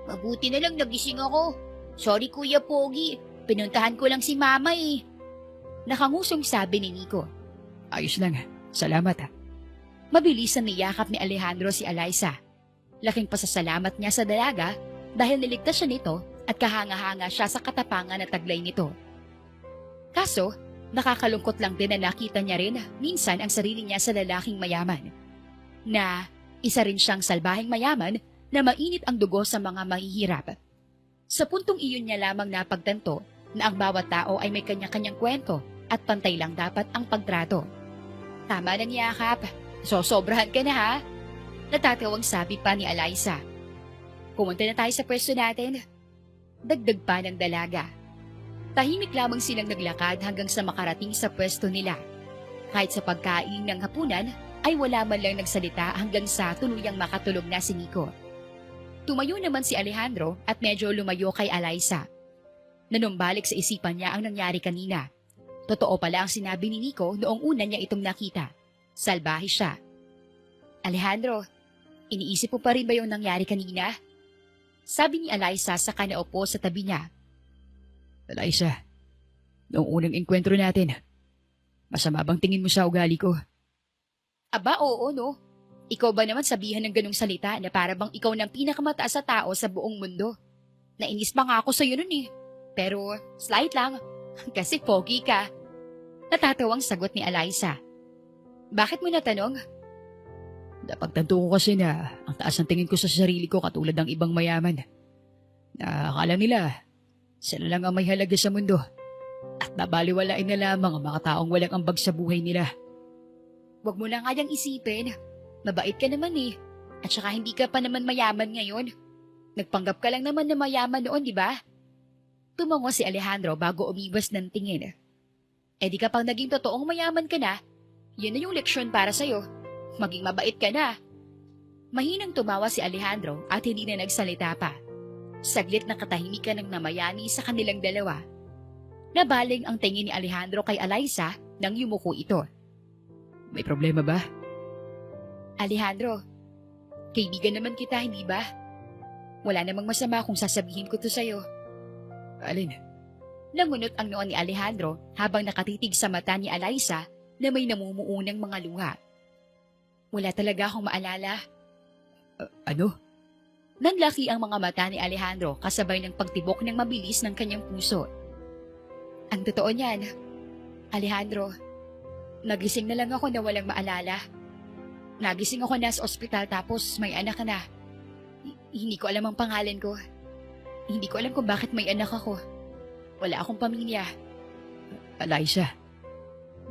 Mabuti na lang nagising ako. Sorry Kuya Pogi, pinuntahan ko lang si Mama eh. Nakangusong sabi ni Nico. Ayos lang. Salamat. Mabilis na niyakap ni Alejandro si Eliza. Laking pasasalamat niya sa dalaga dahil niligtas siya nito at kahanga-hanga siya sa katapangan at taglay nito. Kaso, nakakalungkot lang din na nakita niya rin minsan ang sarili niya sa lalaking mayaman. Na isa rin siyang salbaheng mayaman na mainit ang dugo sa mga mahihirap. Sa puntong iyon niya lamang napagtanto na ang bawat tao ay may kanya-kanyang kwento at pantay lang dapat ang pagtrato. Tama ng yakap. Sobrahan ka na ha? Natatawang sabi pa ni Eliza. Pumunta na tayo sa pwesto natin. Dagdag pa ng dalaga. Tahimik lamang silang naglakad hanggang sa makarating sa pwesto nila. Kahit sa pagkain ng hapunan ay wala man lang nagsalita hanggang sa tuluyang makatulog na si Nico. Tumayo naman si Alejandro at medyo lumayo kay Eliza. Nanumbalik sa isipan niya ang nangyari kanina. Totoo pala ang sinabi ni Nico noong una niya itong nakita. Salbahe siya. Alejandro, iniisip mo pa rin ba yung nangyari kanina? Sabi ni Eliza sa kanaupo sa tabi niya. Eliza, noong unang engkwentro natin, masama bang tingin mo sa ugali ko? Aba, oo no. Ikaw ba naman sabihan ng ganong salita na para bang ikaw ng pinakamataas sa tao sa buong mundo? Nainis pa nga ako sa'yo nun eh. Pero slight lang, kasi pogi ka. Natatawang sagot ni Eliza. Bakit mo natanong? Napagtanto ko kasi na ang taas ng tingin ko sa sarili ko katulad ng ibang mayaman. Na akala nila, sila lang ang may halaga sa mundo. At nabaliwalain na lamang ang mga taong walang ambag sa buhay nila. Huwag mo na nga yang isipin. Mabait ka naman eh. At saka hindi ka pa naman mayaman ngayon. Nagpanggap ka lang naman na mayaman noon, di ba? Tumango si Alejandro bago umiwas ng tingin. Eh di kapag naging totoong mayaman ka na, yun na yung leksyon para sa'yo. Maging mabait ka na. Mahinang tumawa si Alejandro at hindi na nagsalita pa. Saglit na katahimikan ng namayani sa kanilang dalawa. Nabaling ang tingin ni Alejandro kay Eliza nang yumuko ito. May problema ba? Alejandro, kaibigan naman kita, hindi ba? Wala namang masama kung sasabihin ko to sa'yo. Alin? Nangunot ang noon ni Alejandro habang nakatitig sa mata ni Eliza na may namumuunang mga luha. Wala talaga akong maalala. Ano? Nanlaki ang mga mata ni Alejandro kasabay ng pagtibok ng mabilis ng kanyang puso. Ang totoo niyan, Alejandro, nagising na lang ako na walang maalala. Nagising ako na sa ospital tapos may anak ka na. Hindi ko alam ang pangalan ko. Hindi ko alam kung bakit may anak ako. Wala akong pamilya. Eliza.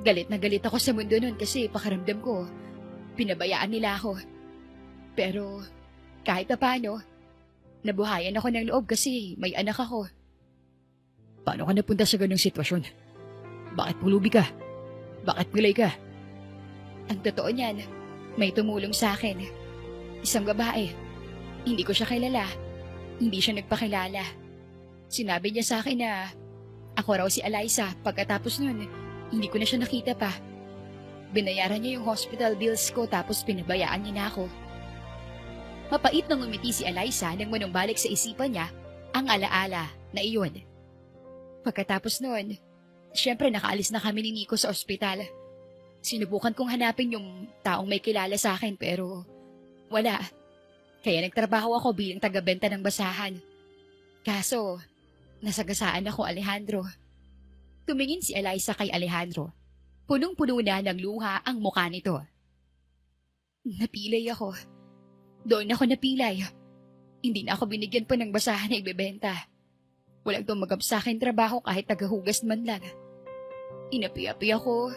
Galit na galit ako sa mundo nun kasi pakiramdam ko, pinabayaan nila ako. Pero kahit na paano, nabuhayan ako ng loob kasi may anak ako. Paano ka napunta sa ganung sitwasyon? Bakit pulubi ka? Bakit pilay ka? Ang totoo niyan, may tumulong sa akin. Isang babae. Hindi ko siya kilala. Hindi siya nagpakilala. Sinabi niya sa akin na ako raw si Eliza. Pagkatapos nun, hindi ko na siya nakita pa. Binayaran niya yung hospital bills ko tapos pinabayaan niya na ako. Mapait nang umiti si Eliza nang manumbalik sa isipan niya ang alaala na iyon. Pagkatapos nun, syempre nakaalis na kami ni Nico sa ospital. Sinubukan kong hanapin yung taong may kilala sa akin pero wala. Kaya nagtrabaho ako bilang taga-benta ng basahan. Kaso, nasagasaan ako, Alejandro. Tumingin si Eliza kay Alejandro. Punong-puno na ng luha ang mukha nito. Napilay ako. Doon ako napilay. Hindi na ako binigyan pa ng basahan na ibebenta. Walang tumagap sa akin trabaho kahit tagahugas man lang. Inapi-api ako,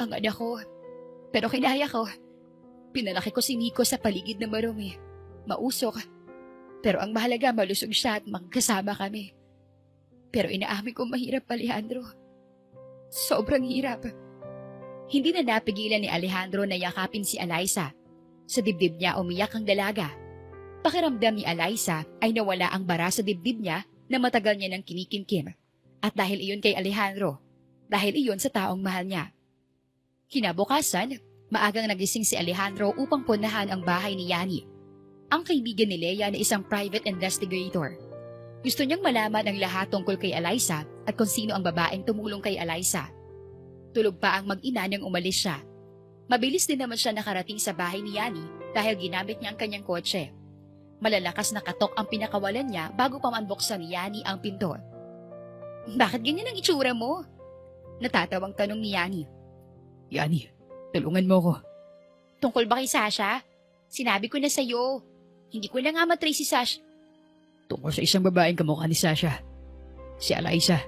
ang anak ko. Pero kinaya ko. Pinalaki ko si Nico sa paligid na marumi. Mausok. Pero ang mahalaga malusog siya at magkasama kami. Pero inaamin ko mahirap, Alejandro. Sobrang hirap. Hindi na napigilan ni Alejandro na yakapin si Eliza. Sa dibdib niya umiyak ang dalaga. Pakiramdam ni Eliza ay nawala ang bara sa dibdib niya na matagal niya nang kinikimkim. At dahil iyon kay Alejandro, dahil iyon sa taong mahal niya. Kinabukasan, maagang nagising si Alejandro upang punahan ang bahay ni Yani, ang kaibigan ni Leia na isang private investigator. Gusto niyang malaman ang lahat tungkol kay Eliza at kung sino ang babaeng tumulong kay Eliza. Tulog pa ang mag-ina nang umalis siya. Mabilis din naman siya nakarating sa bahay ni Yani dahil ginamit niya ang kanyang kotse. Malalakas na katok ang pinakawalan niya bago pa man buksan ni Yani ang pinto. "Bakit ganyan ang itsura mo?" Natatawang tanong ni Yani. Yani, tulungan mo ko. Tungkol ba kay Sasha? Sinabi ko na sa'yo. Hindi ko na nga matray si Sasha. Tungkol sa isang babaeng kamukha ni Sasha. Si Eliza.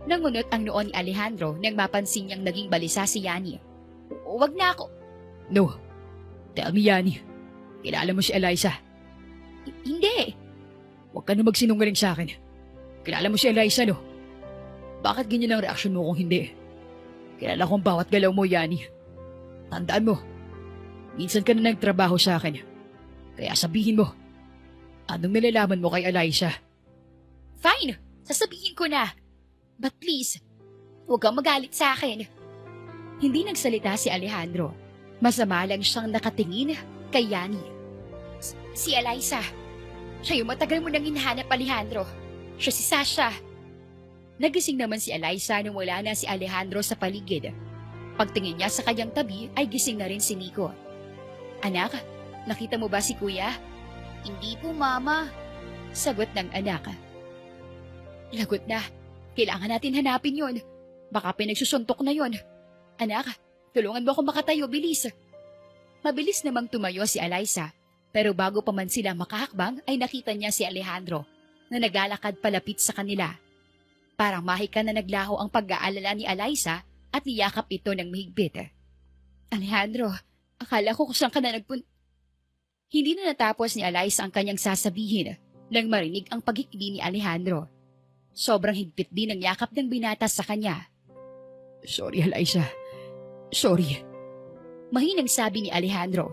Nangunot ang noo ni Alejandro nang mapansin niyang naging balisa si Yani. Huwag na ako. No. Tell me, Yani. Kilala mo si Eliza. Hindi. Huwag ka na magsinungaling sa akin. Kilala mo si Eliza, no? Bakit ganyan ang reaksyon mo kung hindi? Kilala kong bawat galaw mo, Yani. Tandaan mo, minsan ka na nagtrabaho sa akin. Kaya sabihin mo, anong nilalaman mo kay Eliza? Fine. Sasabihin ko na. But please, huwag kang magalit sa akin. Hindi nagsalita si Alejandro. Masama lang siyang nakatingin kay Yani. Si Eliza. Siya yung matagal mo nang hinahanap, Alejandro. Siya si Sasha. Nagising naman si Eliza nung wala na si Alejandro sa paligid. Pagtingin niya sa kanyang tabi ay gising na rin si Nico. "Anak, nakita mo ba si Kuya?" Hindi po, Mama. Sagot ng anak. "Lagot na. Kailangan natin hanapin yon. Baka pinagsusuntok na yon. Anak, tulungan mo ako makatayo, bilis." Mabilis namang tumayo si Eliza, pero bago pa man sila makahakbang ay nakita niya si Alejandro na naglalakad palapit sa kanila. Parang mahika na naglaho ang pag-aalala ni Eliza at niyakap ito ng mahigpit. "Alejandro, akala ko kung saan ka na Hindi na natapos ni Eliza ang kanyang sasabihin nang marinig ang paghikbi ni Alejandro. Sobrang higpit din ang yakap ng binata sa kanya. Sorry, Eliza. Sorry. Mahinang sabi ni Alejandro.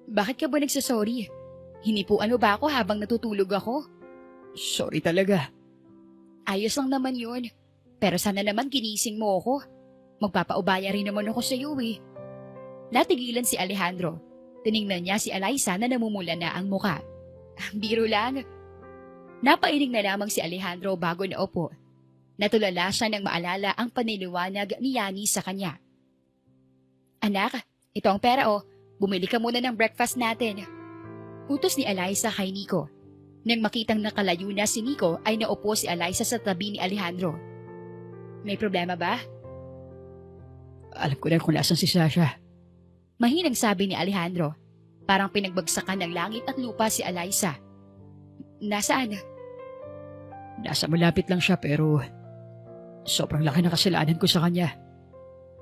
"Bakit ka ba nagsasorry? Hinipuan mo ba ako habang natutulog ako?" Sorry talaga. "Ayos lang naman yun. Pero sana naman ginising mo ako. Magpapaubaya rin naman ako sa iyo eh." Natigilan si Alejandro. Tiningnan niya si Eliza na namumula na ang muka. Biro lang. Napailing na lamang si Alejandro bago naupo. Natulala siya nang maalala ang paniliwanag ni Yani sa kanya. "Anak, ito ang pera oh. Bumili ka muna ng breakfast natin." Utos ni Eliza kay Nico. Nang makitang nakalayo na si Nico ay naupo si Eliza sa tabi ni Alejandro. "May problema ba?" Alam ko na kung nasan si Sasha. Mahinang sabi ni Alejandro. Parang pinagbagsakan ng langit at lupa si Eliza. "Nasaan?" Nasa malapit lang siya pero sobrang laki na kasalanan ko sa kanya.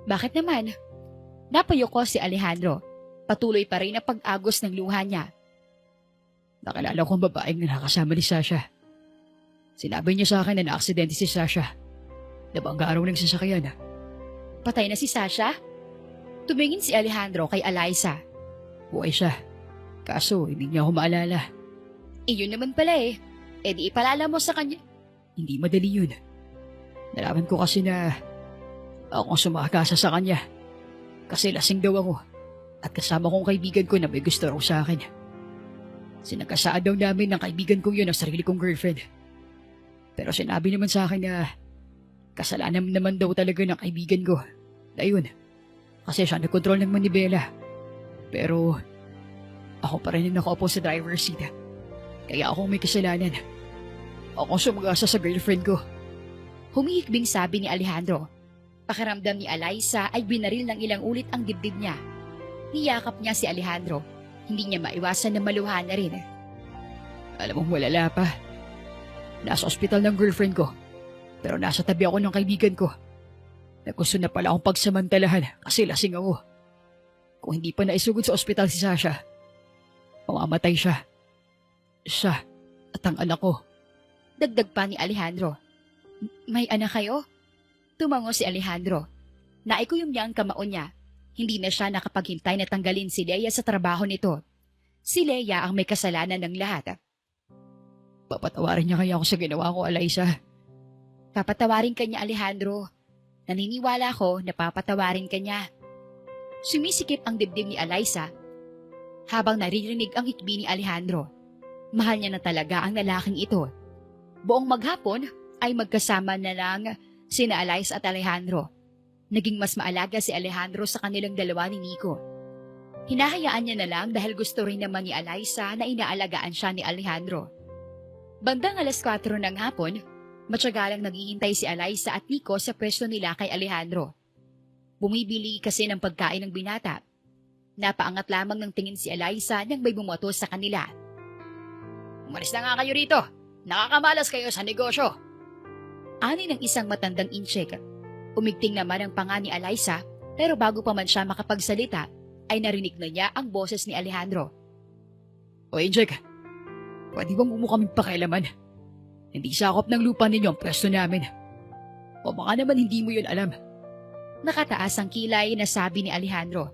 "Bakit naman?" Napayuko si Alejandro. Patuloy pa rin ang pag-agos ng luha niya. Nakilala ko ang babaeng na nakasama ni Sasha. Sinabi niya sa akin na naaksidente si Sasha. Nabangga araw ng sasakyan. "Patay na si Sasha?" Tumingin si Alejandro kay Eliza. Buhay siya. Kaso hindi niya ako maalala. Yun naman pala eh. Di ipalala mo sa kanya. Hindi madali yun. Nalaman ko kasi na ako ang sumakasa sa kanya. Kasi lasing daw ako. At kasama kong kaibigan ko na may gusto raw sa akin. Sinagkasaan daw namin ng kaibigan kong yun ang sarili kong girlfriend. Pero sinabi naman sa akin na kasalanan naman daw talaga ng kaibigan ko. Na yun. Kasi siya nagkontrol ng manibela. Pero ako pa rin ang nakaupo sa driver's seat. Kaya ako may kasalanan. Ako ang sumagasa sa girlfriend ko. Humihikbing sabi ni Alejandro. Pakiramdam ni Eliza ay binaril ng ilang ulit ang dibdib niya. Niyakap niya si Alejandro. Hindi niya maiwasan na maluha na rin. Alam mong malala pa. Nasa ospital ng girlfriend ko. Pero nasa tabi ako ng kaibigan ko. Na gusto na pala akong pagsamantalahan kasi lasing ako. Kung hindi pa naisugod sa ospital si Sasha, mamamatay siya. Siya at ang anak ko. Dagdag pa ni Alejandro. "May anak kayo?" Tumango si Alejandro. Naikuyom niya ang kamao niya. Hindi na siya nakapaghintay na tanggalin si Leia sa trabaho nito. Si Leia ang may kasalanan ng lahat. Papatawarin niya kaya ako sa ginawa ko, Eliza. Papatawarin ka niya, Alejandro. Naniniwala ko na papatawarin ka niya. Sumisikip ang dibdib ni Eliza habang naririnig ang ikbi ni Alejandro. Mahal niya na talaga ang lalaking ito. Buong maghapon ay magkasama na lang sina Eliza at Alejandro. Naging mas maalaga si Alejandro sa kanilang dalawa ni Nico. Hinahayaan niya na lang dahil gusto rin naman ni Eliza na inaalagaan siya ni Alejandro. Bandang 4:00 ng hapon, matiyagalang naghihintay si Eliza at Nico sa pwesto nila kay Alejandro. Bumibili kasi ng pagkain ng binata. Napaangat lamang ng tingin si Eliza nang may bumoto sa kanila. Umalis na nga kayo rito. Nakakamalas kayo sa negosyo. Ani ng isang matandang incheck. Umigting naman ang panga ni Eliza, pero bago pa man siya makapagsalita, ay narinig na niya ang boses ni Alejandro. O Injek, pwede bang mo kaming pakialaman? Hindi sakop ng lupa ninyo ang pwesto namin. O baka naman hindi mo yun alam. Nakataas ang kilay na sabi ni Alejandro.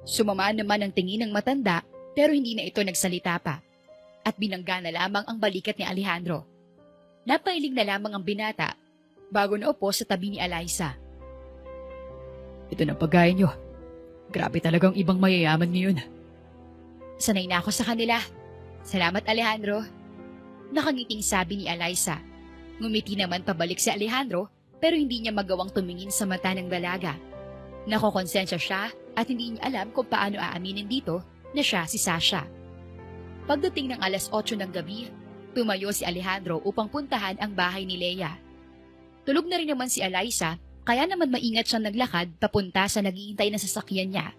Sumama naman ang tingin ng matanda pero hindi na ito nagsalita pa. At binangga na lamang ang balikat ni Alejandro. Napailing na lamang ang binata bago naupo sa tabi ni Eliza. Ito na pagkain nyo. Grabe talagang ibang mayayaman ngayon. Sanay na ako sa kanila. Salamat, Alejandro. Nakangiting sabi ni Eliza. Ngumiti naman pabalik si Alejandro pero hindi niya magawang tumingin sa mata ng dalaga. Nakokonsensya siya at hindi niya alam kung paano aaminin dito na siya si Sasha. Pagdating ng 8:00 ng gabi, tumayo si Alejandro upang puntahan ang bahay ni Leia. Tulog na rin naman si Eliza, kaya naman maingat siyang naglakad papunta sa naghihintay na sasakyan niya.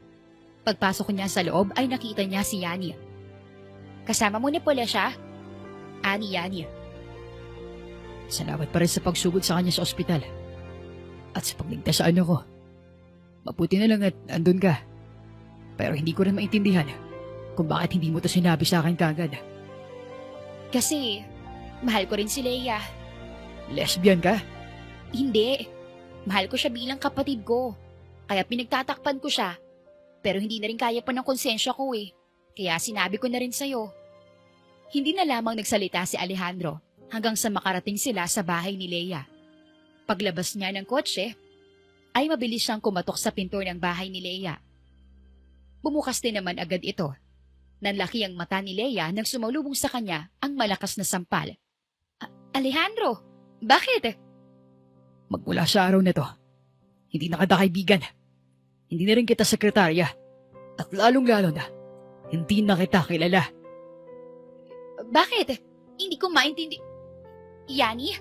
Pagpasok niya sa loob ay nakita niya si Yani. Kasama mo na pala siya? Ani Yani. Salamat pa rin sa pagsugod sa kanya sa ospital. At sa pagligtas sa ano ko. Mabuti na lang at andun ka. Pero hindi ko rin maintindihan kung bakit hindi mo to sinabi sa akin kagad. Kasi, mahal ko rin si Leia. Lesbian ka? Hindi. Mahal ko siya bilang kapatid ko. Kaya pinagtatakpan ko siya. Pero hindi na rin kaya pa ng konsensya ko eh. Kaya sinabi ko na rin sa'yo. Hindi na lamang nagsalita si Alejandro hanggang sa makarating sila sa bahay ni Leia. Paglabas niya ng kotse, ay mabilis siyang kumatok sa pinto ng bahay ni Leia. Bumukas din naman agad ito. Nanlaki ang mata ni Leia nang sumalubong sa kanya ang malakas na sampal. Alejandro, bakit? Magmula sa araw na to, hindi na kita kaibigan. Hindi na rin kita sekretarya. At lalong-lalo na, hindi na kita kilala. Bakit? Hindi ko maintindihan. Yani?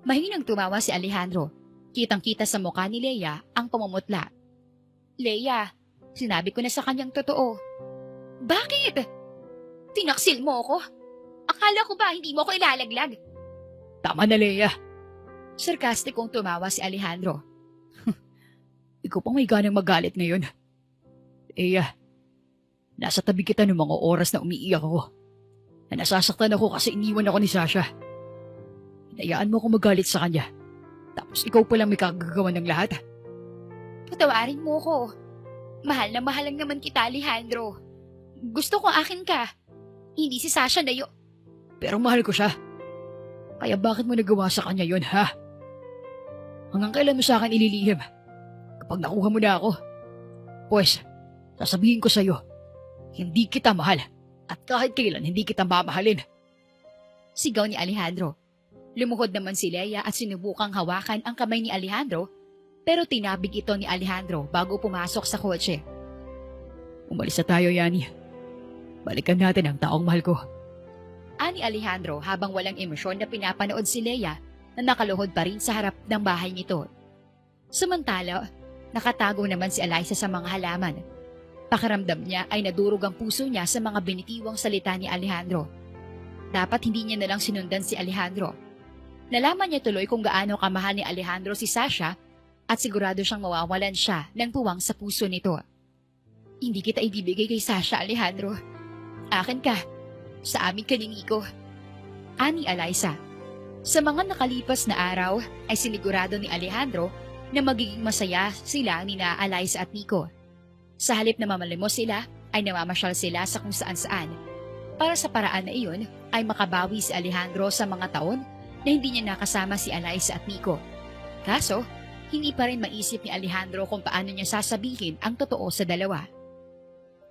Mahinang tumawa si Alejandro. Kitang-kita sa mukha ni Leia ang pamumutla. Leia, sinabi ko na sa kanyang totoo. Bakit? Tinaksil mo ako? Akala ko ba hindi mo ako ilalaglag? Tama na, Leia. Sarkastikong tumawa si Alejandro. Ikaw pang may ganang magalit ngayon. Leia, nasa tabi kita ng mga oras na umiiyak ako. Na nasasaktan ako kasi iniwan ako ni Sasha. Hinayaan mo akong magalit sa kanya. Tapos ikaw pa lang may kagagawa ng lahat. Patawarin mo ko. Mahal na mahal lang naman kita, Alejandro. Gusto ko akin ka. Hindi si Sasha na yun. Pero mahal ko siya. Kaya bakit mo nagawa sa kanya yon, ha? Hanggang kailan mo sa akin ililihim? Kapag nakuha mo na ako, pues, sasabihin ko sa'yo, hindi kita mahal at kahit kailan hindi kita mamahalin. Sigaw ni Alejandro. Lumuhod naman si Leia at sinubukang hawakan ang kamay ni Alejandro, pero tinabig ito ni Alejandro bago pumasok sa kotse. Umalis na tayo, Yani. Balikan natin ang taong mahal ko. Ani Alejandro habang walang emosyon na pinapanood si Leia na nakaluhod pa rin sa harap ng bahay nito. Samantala, nakatago naman si Eliza sa mga halaman. Pakiramdam niya ay nadurog ang puso niya sa mga binitiwang salita ni Alejandro. Dapat hindi niya nalang sinundan si Alejandro. Nalaman niya tuloy kung gaano kamahal ni Alejandro si Sasha at sigurado siyang mawawalan siya ng puwang sa puso nito. Hindi kita ibibigay kay Sasha, Alejandro. Akin ka. Sa amin ka ni Nico. Ani Eliza. Sa mga nakalipas na araw ay sinigurado ni Alejandro na magiging masaya sila ni na Eliza at Nico. Sa halip na mamalimos sila, ay namamasyal sila sa kung saan-saan. Para sa paraan na iyon ay makabawi si Alejandro sa mga taon na hindi niya nakasama si Eliza at Nico. Kaso, hindi pa rin maisip ni Alejandro kung paano niya sasabihin ang totoo sa dalawa.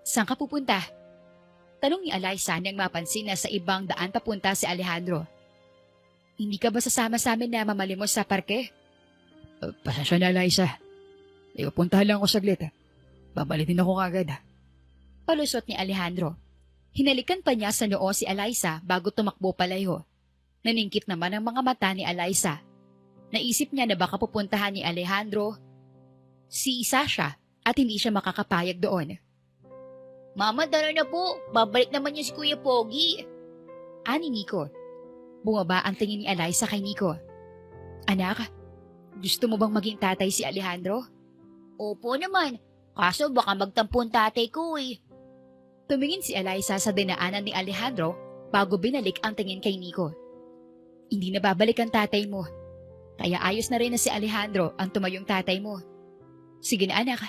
"Saan ka pupunta?" Tanong ni Eliza nang mapansin na sa ibang daan papunta si Alejandro. "Hindi ka ba sasama sa amin na mamalimos sa parke?" Pasensya na, Eliza. May pupuntahan lang ako saglit. Babalitin ako kagad. Palusot ni Alejandro. Hinalikan pa niya sa noo si Eliza bago tumakbo palayo. Naningkit naman ang mga mata ni Eliza. Naisip niya na baka pupuntahan ni Alejandro si Sasha at hindi siya makakapayag doon. Mama, tara na po. Babalik naman niya si Kuya Pogi. Ani Nico. Bumaba ang tingin ni Eliza kay Nico. "Anak, gusto mo bang maging tatay si Alejandro?" Opo naman. Kaso baka magtampo ang tatay ko eh. Tumingin si Eliza sa dinaanan ni Alejandro bago binalik ang tingin kay Nico. "Hindi na babalik ang tatay mo. Kaya ayos na rin na si Alejandro ang tumayong tatay mo. Sige na anak,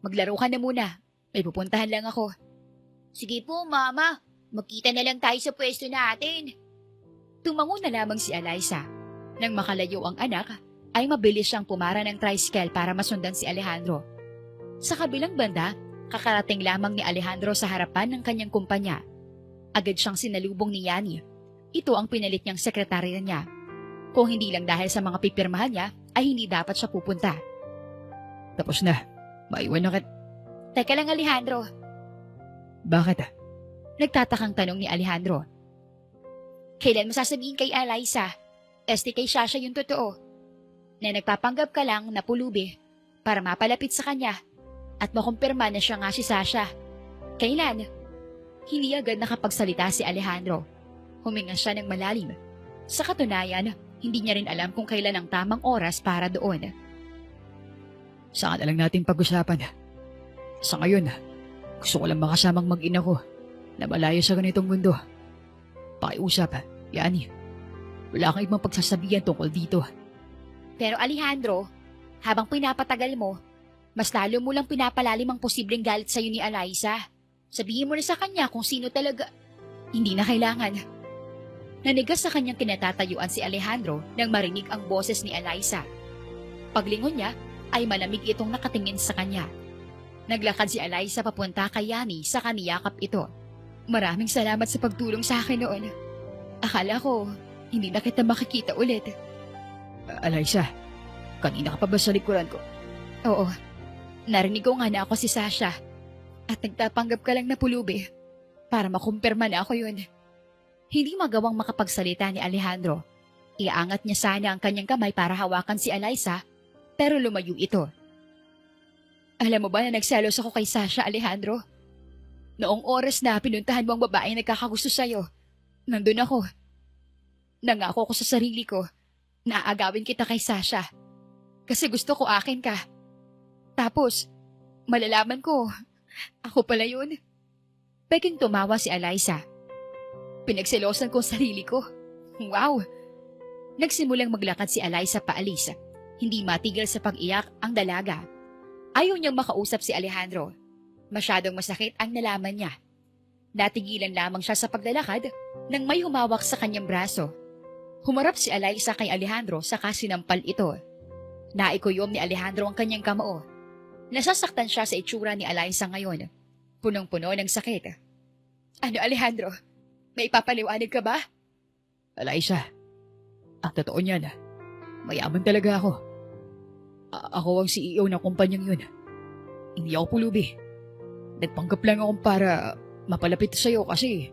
maglaro ka na muna. May pupuntahan lang ako." Sige po, Mama. Magkita na lang tayo sa pwesto natin. Tumango na lamang si Eliza. Nang makalayo ang anak, ay mabilis siyang pumara ng tricycle para masundan si Alejandro. Sa kabilang banda, kakarating lamang ni Alejandro sa harapan ng kanyang kumpanya. Agad siyang sinalubong ni Yani. Ito ang pinalit niyang sekretarya niya. Kung hindi lang dahil sa mga pipirmahan niya, ay hindi dapat siya pupunta. Tapos na. Maiwan na Teka lang Alejandro. Bakit? Nagtatakang tanong ni Alejandro. Kailan mo sasabihin kay Eliza? Kay Sasha yung totoo. Na nagpapanggap ka lang na pulubi para mapalapit sa kanya at makumpirma na siya nga si Sasha. Kailan? Hindi agad nakapagsalita si Alejandro. Huminga siya ng malalim. Sa katunayan, hindi niya rin alam kung kailan ang tamang oras para doon. Saan na lang natin pag-usapan? Sa ngayon, gusto ko lang makasamang mag-ina ko na malayo sa ganitong mundo. Pakiusap, Yani. Wala kang ibang pagsasabihan tungkol dito. Pero Alejandro, habang pinapatagal mo, mas lalo mo lang pinapalalim ang posibleng galit sa'yo ni Eliza. Sabihin mo na sa kanya kung sino talaga. Hindi na kailangan. Nanigas sa kanyang kinatatayuan si Alejandro nang marinig ang boses ni Eliza. Paglingon niya, ay malamig itong nakatingin sa kanya. Naglakad si Eliza papunta kay Yani sa kaniyakap ito. "Maraming salamat sa pagtulong sa akin noon. Akala ko, hindi na kita makikita ulit." Eliza, kanina ka pa ba sa likuran ko? "Oo, narinig ko nga na ako si Sasha. At nagtapanggap ka lang na pulubi para makumpirma na ako yun." Hindi magawang makapagsalita ni Alejandro. Iaangat niya sana ang kanyang kamay para hawakan si Eliza, pero lumayo ito. "Alam mo ba na nagselos ako kay Sasha, Alejandro? Noong oras na pinuntahan mo ang babae nagkakagusto sa'yo, nandun ako. Nangako ko sa sarili ko na aagawin kita kay Sasha kasi gusto ko akin ka. Tapos, malalaman ko, ako pala yun." Peking tumawa si Eliza. "Pinagselosan ko ang sarili ko. Wow!" Nagsimulang maglakad si Eliza paalis. Hindi matigil sa pag-iyak ang dalaga. Ayaw niyang makausap si Alejandro. Masyadong masakit ang nalaman niya. Natigilan lamang siya sa paglalakad nang may humawak sa kanyang braso. Humarap si Eliza kay Alejandro saka sinampal ito. Naikuyom ni Alejandro ang kanyang kamao. Nasasaktan siya sa itsura ni Eliza ngayon. Punong-puno ng sakit. "Ano Alejandro? May ipapaliwanag ka ba?" Eliza, ang totoo niyan, mayaman talaga ako. Ako ang CEO ng kumpanyang yun. Hindi ako pulubi. Nagpanggap lang ako para mapalapit sa'yo kasi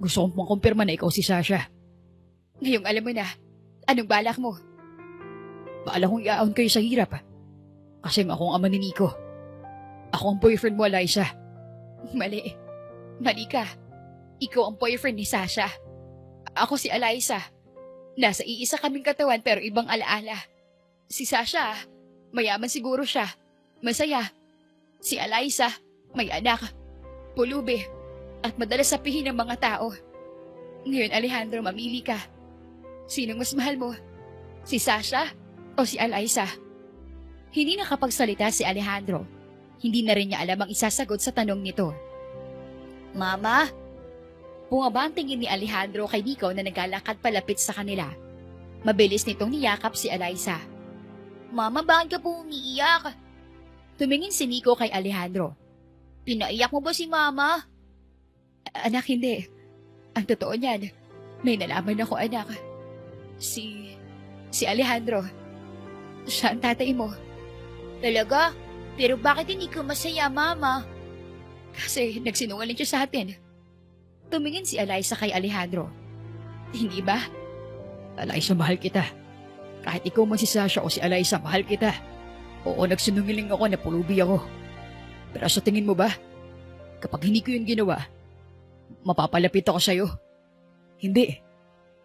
gusto kong makumpirma na ikaw si Sasha. Ngayong alam mo na, anong balak mo? Baala kong iaon kayo sa hirap. Kasi ako ang ama ni Nico. Ako ang boyfriend mo, Eliza. Mali. Mali ka. Ikaw ang boyfriend ni Sasha. Ako si Eliza. Nasa iisa kaming katawan pero ibang alaala. Si Sasha, mayaman siguro siya. Masaya. Si Eliza, may anak. Pulubi. At madalas sapihin ng mga tao. Ngayon, Alejandro, mamili ka. Sinong mas mahal mo? Si Sasha o si Eliza? Hindi nakapagsalita si Alejandro. Hindi na rin niya alam ang isasagot sa tanong nito. Mama? Bumaba ang tingin ni Alejandro kay Nico na naglalakad palapit sa kanila. Mabilis nitong niyakap si Eliza. Mama, bakit ka po umiiyak? Tumingin si Nico kay Alejandro. Pinaiyak mo ba si Mama? Anak, hindi. Ang totoo niyan, may nalaman ako, anak. Si Alejandro. Siya ang tatay mo. Talaga? Pero bakit hindi ka masaya, Mama? Kasi nagsinungaling siya sa atin. Tumingin si Eliza kay Alejandro. Hindi ba? Eliza, mahal kita. Kahit ikaw man si Sasha o si Eliza, mahal kita. Oo, nagsinungaling ako na pulubi ako. Pero sa tingin mo ba, kapag hindi ko yun ginawa, mapapalapit ako sa'yo? Hindi.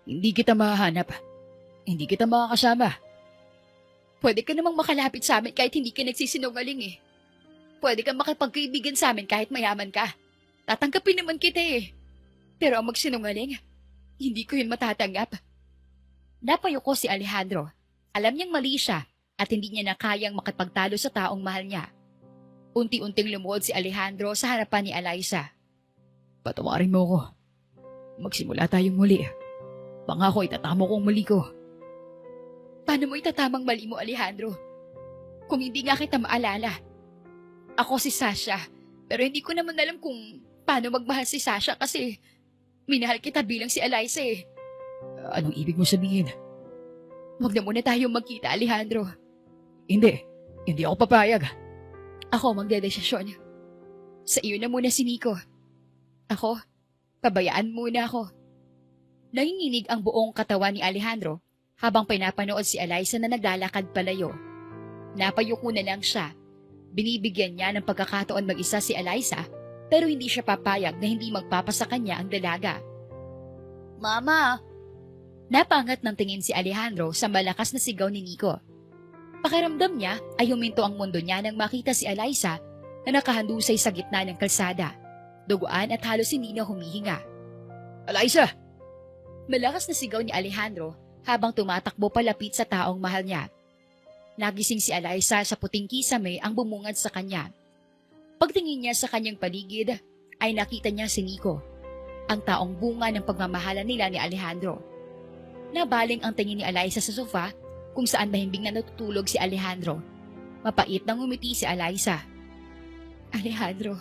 Hindi kita mahahanap. Hindi kita makakasama. Pwede ka namang makalapit sa amin kahit hindi ka nagsisinungaling eh. Pwede kang makipagkaibigan sa amin kahit mayaman ka. Tatanggapin naman kita eh. Pero ang magsinungaling, hindi ko yun matatanggap. Napayuko si Alejandro. Alam niyang mali siya at hindi niya na kayang makipagtalo sa taong mahal niya. Unti-unting lumuhod si Alejandro sa harapan ni Eliza. Patawarin mo ako. Magsimula tayong muli. Pangako itatama ko ang mali ko. Paano mo itatamang mali mo, Alejandro? Kung hindi nga kita maalala. Ako si Sasha, pero hindi ko naman alam kung paano magmahal si Sasha kasi minahal kita bilang si Eliza eh. Anong ibig mo sabihin? Huwag na muna tayong magkita, Alejandro. Hindi. Hindi ako papayag. Ako magdedesisyon. Sa iyo na muna si Nico. Ako, pabayaan muna ako. Nanginginig ang buong katawan ni Alejandro habang pinapanood si Eliza na naglalakad palayo. Napayuko na lang siya. Binibigyan niya ng pagkakataon mag-isa si Eliza pero hindi siya papayag na hindi magpapasa kanya ang dalaga. Mama! Napangat ng tingin si Alejandro sa malakas na sigaw ni Nico. Pakiramdam niya ay huminto ang mundo niya nang makita si Eliza na nakahandusay sa gitna ng kalsada. Duguan at halos hindi na humihinga. Eliza! Malakas na sigaw ni Alejandro habang tumatakbo palapit sa taong mahal niya. Nagising si Eliza sa puting kisame ang bumungad sa kanya. Pagtingin niya sa kanyang paligid ay nakita niya si Nico, ang taong bunga ng pagmamahalan nila ni Alejandro. Nabaling ang tingin ni Eliza sa sofa kung saan mahimbing na natutulog si Alejandro. Mapait nang ngumiti si Eliza. Alejandro,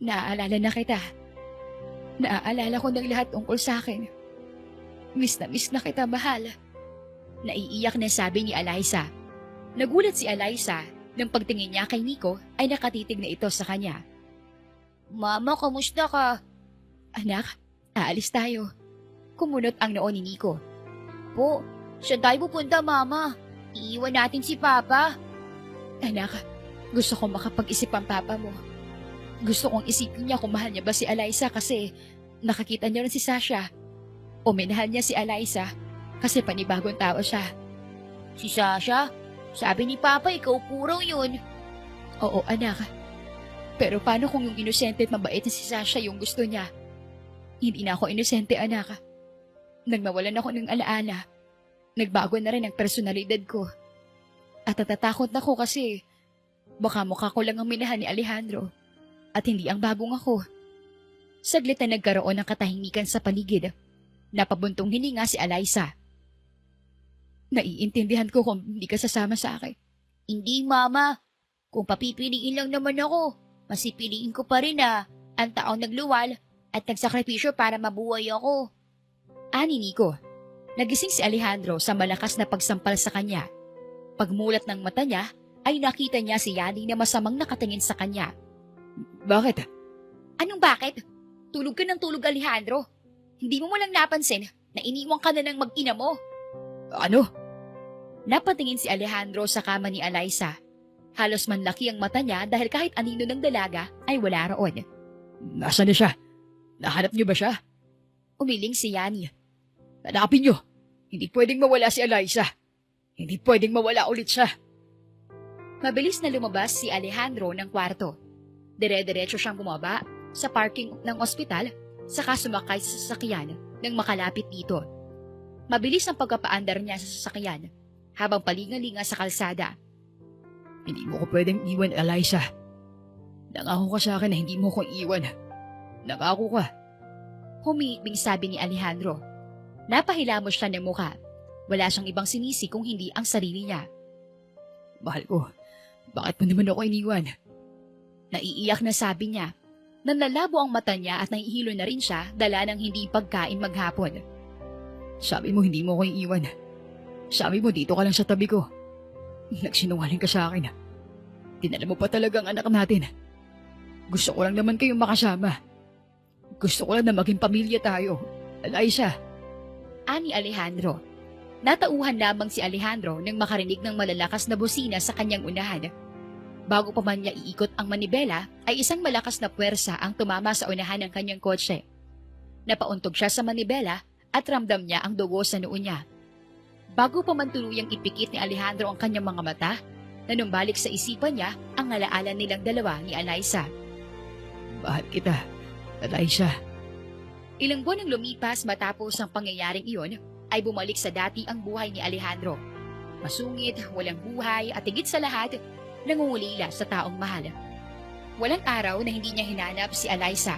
naaalala na kita. Naaalala ko ng lahat tungkol sa akin. Miss na kita, mahal. Naiiyak na sabi ni Eliza. Nagulat si Eliza nang pagtingin niya kay Nico ay nakatitig na ito sa kanya. Mama, kamusta ka? Anak, aalis tayo. Kumunot ang noo ni Nico. Po, saan tayo pupunta, Mama? Iiwan natin si Papa. Anak, gusto kong makapag-isip ang papa mo. Gusto kong isipin niya kung mahal niya ba si Eliza kasi nakakita niya rin si Sasha. O minahal niya si Eliza kasi panibagong tao siya. Si Sasha? Sabi ni Papa, ikaw puro yun. Oo, anak. Pero paano kung yung inosente at mabait na si Sasha yung gusto niya? Hindi na ako inosente, anak. Nagmawalan ako ng alaala. Nagbago na rin ang personalidad ko. At natatakot na ako kasi baka mukha ko lang ang minahal ni Alejandro at hindi ang bagong ako. Saglit na nagkaroon ng katahimikan sa paligid. Napabuntong hininga si Eliza. Naiintindihan ko kung hindi ka sasama sa akin. Hindi, Mama. Kung papipiliin lang naman ako, masipiliin ko pa rin ang taong nagluwal at nagsakripisyo para mabuhay ako. Ani Nico. Nagising si Alejandro sa malakas na pagsampal sa kanya. Pagmulat ng mata niya, ay nakita niya si Yani na masamang nakatingin sa kanya. Bakit? Anong bakit? Tulog ka ng tulog, Alejandro. Hindi mo lang napansin na iniwang ka na ng mag-ina mo. Ano? Napatingin si Alejandro sa kama ni Eliza. Halos manlaki ang mata niya dahil kahit anino ng dalaga ay wala roon. Nasaan na siya? Nahanap niyo ba siya? Umiling si Yani. Hanapin niyo. Hindi pwedeng mawala si Eliza. Hindi pwedeng mawala ulit siya. Mabilis na lumabas si Alejandro ng kwarto. Dire-diretso siyang bumaba sa parking ng ospital saka sumakay sa sasakyan nang makalapit dito. Mabilis ang pagkapaandar niya sa sasakyan habang palingalinga sa kalsada. Hindi mo ko pwedeng iwan, Eliza. Nangako ka sa akin na hindi mo ko iwan. Nangako ka. Humiikbing sabi ni Alejandro. Napahilamos siya ng mukha. Wala siyang ibang sinisi kung hindi ang sarili niya. Mahal ko, bakit mo naman ako iniwan? Naiiyak na sabi niya. Nanlalabo ang mata niya at nahihilo na rin siya dala ng hindi pagkain maghapon. Sabi mo hindi mo ako iiwan. Sabi mo dito ka lang sa tabi ko. Nagsinungaling ka sa akin. Dinala mo pa talaga ang anak natin. Gusto ko lang naman kayong makasama. Gusto ko lang na maging pamilya tayo. Eliza. Ani Alejandro. Natauhan lamang si Alejandro nang makarinig ng malalakas na busina sa kanyang unahan. Bago pa man niya iikot ang manibela, ay isang malakas na puwersa ang tumama sa unahan ng kanyang kotse. Napauntog siya sa manibela at ramdam niya ang dugo sa noo niya. Bago pa man tuluyang ipikit ni Alejandro ang kanyang mga mata, nanumbalik sa isipan niya ang alaala nilang dalawa ni Eliza. Mahal kita, Eliza. Ilang buwan ang lumipas matapos ang pangyayaring iyon, ay bumalik sa dati ang buhay ni Alejandro. Masungit, walang buhay at higit sa lahat, nangungulila sa taong mahal. Walang araw na hindi niya hinanap si Eliza,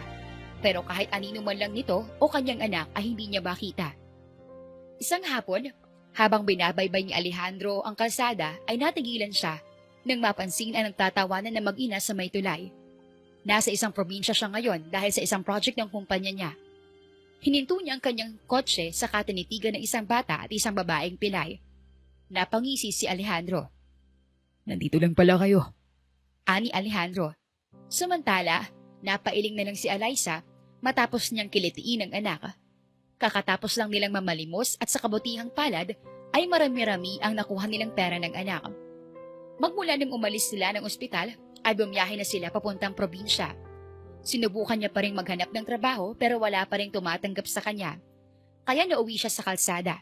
pero kahit anino man lang nito o kanyang anak ay hindi niya makita. Isang hapon, habang binabaybay ni Alejandro ang kalsada ay natigilan siya nang mapansin ang nagtatawanan ng mag-ina sa may tulay. Nasa isang probinsya siya ngayon dahil sa isang project ng kumpanya niya. Hininto niya ang kanyang kotse sa katinitigan ng isang bata at isang babaeng pilay. Napangisi si Alejandro. Nandito lang pala kayo. Ani Alejandro. Samantala, napailing na lang si Eliza matapos niyang kilitiin ang anak. Kakatapos lang nilang mamalimos at sa kabutihang palad ay marami-rami ang nakuha nilang pera ng anak. Magmula nang umalis sila ng ospital ay bumiyahe na sila papuntang probinsya. Sinubukan niya pa rin maghanap ng trabaho pero wala pa rin tumatanggap sa kanya. Kaya nauwi siya sa kalsada.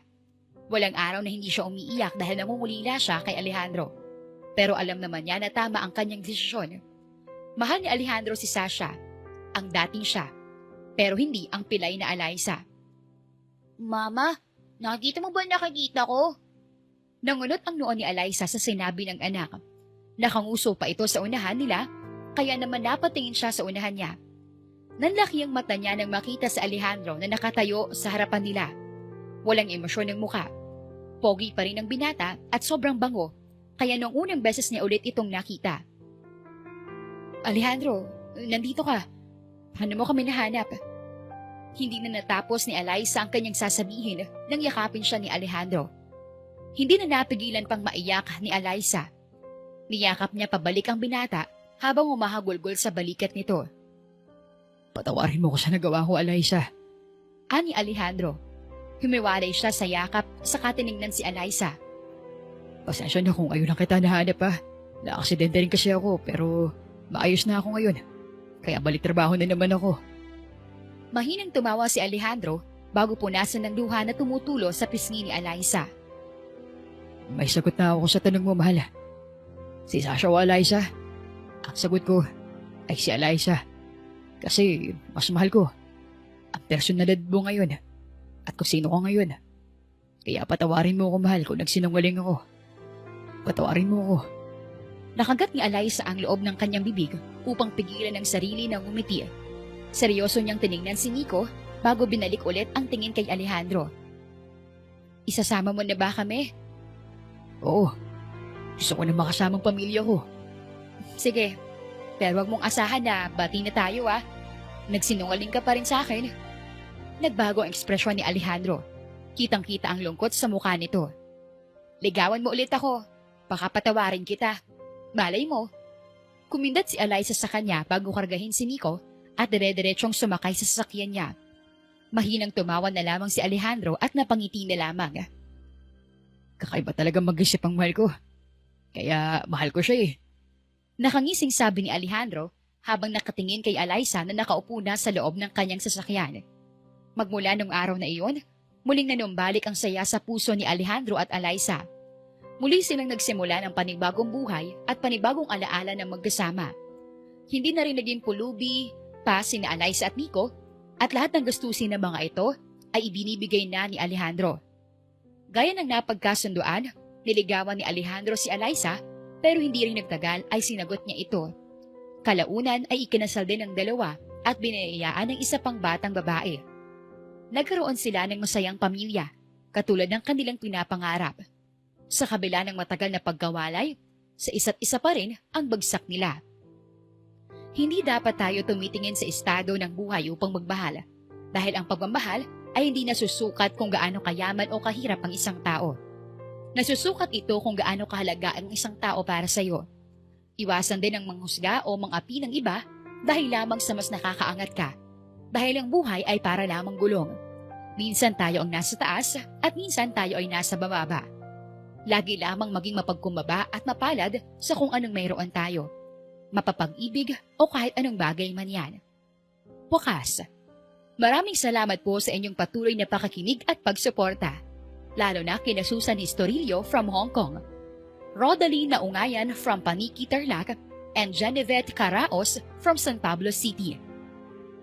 Walang araw na hindi siya umiiyak dahil nangungulila siya kay Alejandro. Pero alam naman niya na tama ang kanyang desisyon. Mahal ni Alejandro si Sasha, ang dating siya, pero hindi ang pilay na Eliza. Mama, nakita mo ba nakikita ko? Nangunot ang noo ni Eliza sa sinabi ng anak. Nakanguso pa ito sa unahan nila, kaya naman napatingin siya sa unahan niya. Nanlaki ang mata niya nang makita si Alejandro na nakatayo sa harapan nila. Walang emosyon ng muka. Pogi pa rin ang binata at sobrang bango, kaya noong unang beses niya ulit itong nakita. Alejandro, nandito ka. Paano mo kami nahanap? Hindi na natapos ni Eliza ang kanyang sasabihin nang yakapin siya ni Alejandro. Hindi na napigilan pang maiyak ni Eliza. Niyakap niya pabalik ang binata habang umahagulgol sa balikat nito. Patawarin mo ko sa nagawa ko, Eliza. Ani Alejandro. Humiwalay siya sa yakap sa katiningnan si Eliza. Pasensya na kung ayun lang kita nahanap pa. Na-aksidente rin kasi ako pero maayos na ako ngayon. Kaya balik trabaho na naman ako. Mahinang tumawa si Alejandro bago punasan ng luha na tumutulo sa pisngi ni Eliza. May sagot na ako sa tanong mo, mahal. Si Sasha o Eliza? Ang sagot ko ay si Eliza. Kasi mas mahal ko ang personalidad mo ngayon at kung sino ko ngayon. Kaya patawarin mo ako, mahal, kung nagsinungaling ako. Patawarin mo ako. Nakagat ni Eliza ang loob ng kanyang bibig upang pigilan ang sarili na ngumiti. Seryoso niyang tiningnan si Nico bago binalik ulit ang tingin kay Alejandro. Isasama mo na ba kami? Oo. Gusto ko na makasamang pamilya ko. Sige, pero wag mong asahan na bati na tayo Nagsinungaling ka pa rin sa akin. Nagbago ang ekspresyon ni Alejandro. Kitang-kita ang lungkot sa mukha nito. Ligawan mo ulit ako. Baka patawarin kita. Malay mo. Kumindat si Eliza sa kanya bago kargahin si Nico at dire-diretsyong sumakay sa sasakyan niya. Mahinang tumawa na lamang si Alejandro at napangiti na lamang. Kakaiba talaga mag-isip ang mahal ko. Kaya mahal ko siya eh. Nakangising sabi ni Alejandro habang nakatingin kay Eliza na nakaupo na sa loob ng kanyang sasakyan. Magmula nung araw na iyon, muling nanumbalik ang saya sa puso ni Alejandro at Eliza. Muli silang nagsimula ng panibagong buhay at panibagong alaala ng magkasama. Hindi na rin naging pulubi pa sina Eliza at Nico at lahat ng gastusin ng mga ito ay ibinibigay na ni Alejandro. Gaya ng napagkasunduan, niligawan ni Alejandro si Eliza pero hindi rin nagtagal ay sinagot niya ito. Kalaunan ay ikinasal din ng dalawa at binayayaan ng isa pang batang babae. Nagkaroon sila ng masayang pamilya, katulad ng kanilang pinapangarap. Sa kabila ng matagal na pagkawalay, sa isa't isa pa rin ang bagsak nila. Hindi dapat tayo tumitingin sa estado ng buhay upang magmahal, dahil ang pagmamahal ay hindi nasusukat kung gaano kayaman o kahirap ang isang tao. Nasusukat ito kung gaano kahalaga ang isang tao para sa iyo. Iwasan din ang manghusga o mangapi ng iba dahil lamang sa mas nakakaangat ka. Dahil ang buhay ay para lamang gulong. Minsan tayo ang nasa taas at minsan tayo ay nasa bababa. Lagi lamang maging mapagkumbaba at mapalad sa kung anong mayroon tayo. Mapapag-ibig o kahit anong bagay man yan. Wakas, maraming salamat po sa inyong patuloy na pakikinig at pagsuporta. Lalo na kina Susan Historillo from Hong Kong, Rodaline Naungayan from Paniki, Tarlac, and Genevieve Caraos from San Pablo City.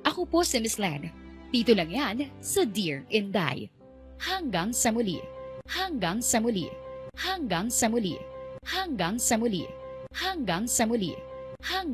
Ako po si Miss Len. Dito lang yan sa Dear Inday. Hanggang sa muli. Hanggang sa muli. Hanggang sa muli. Hanggang sa muli. Hanggang sa muli. Hanggang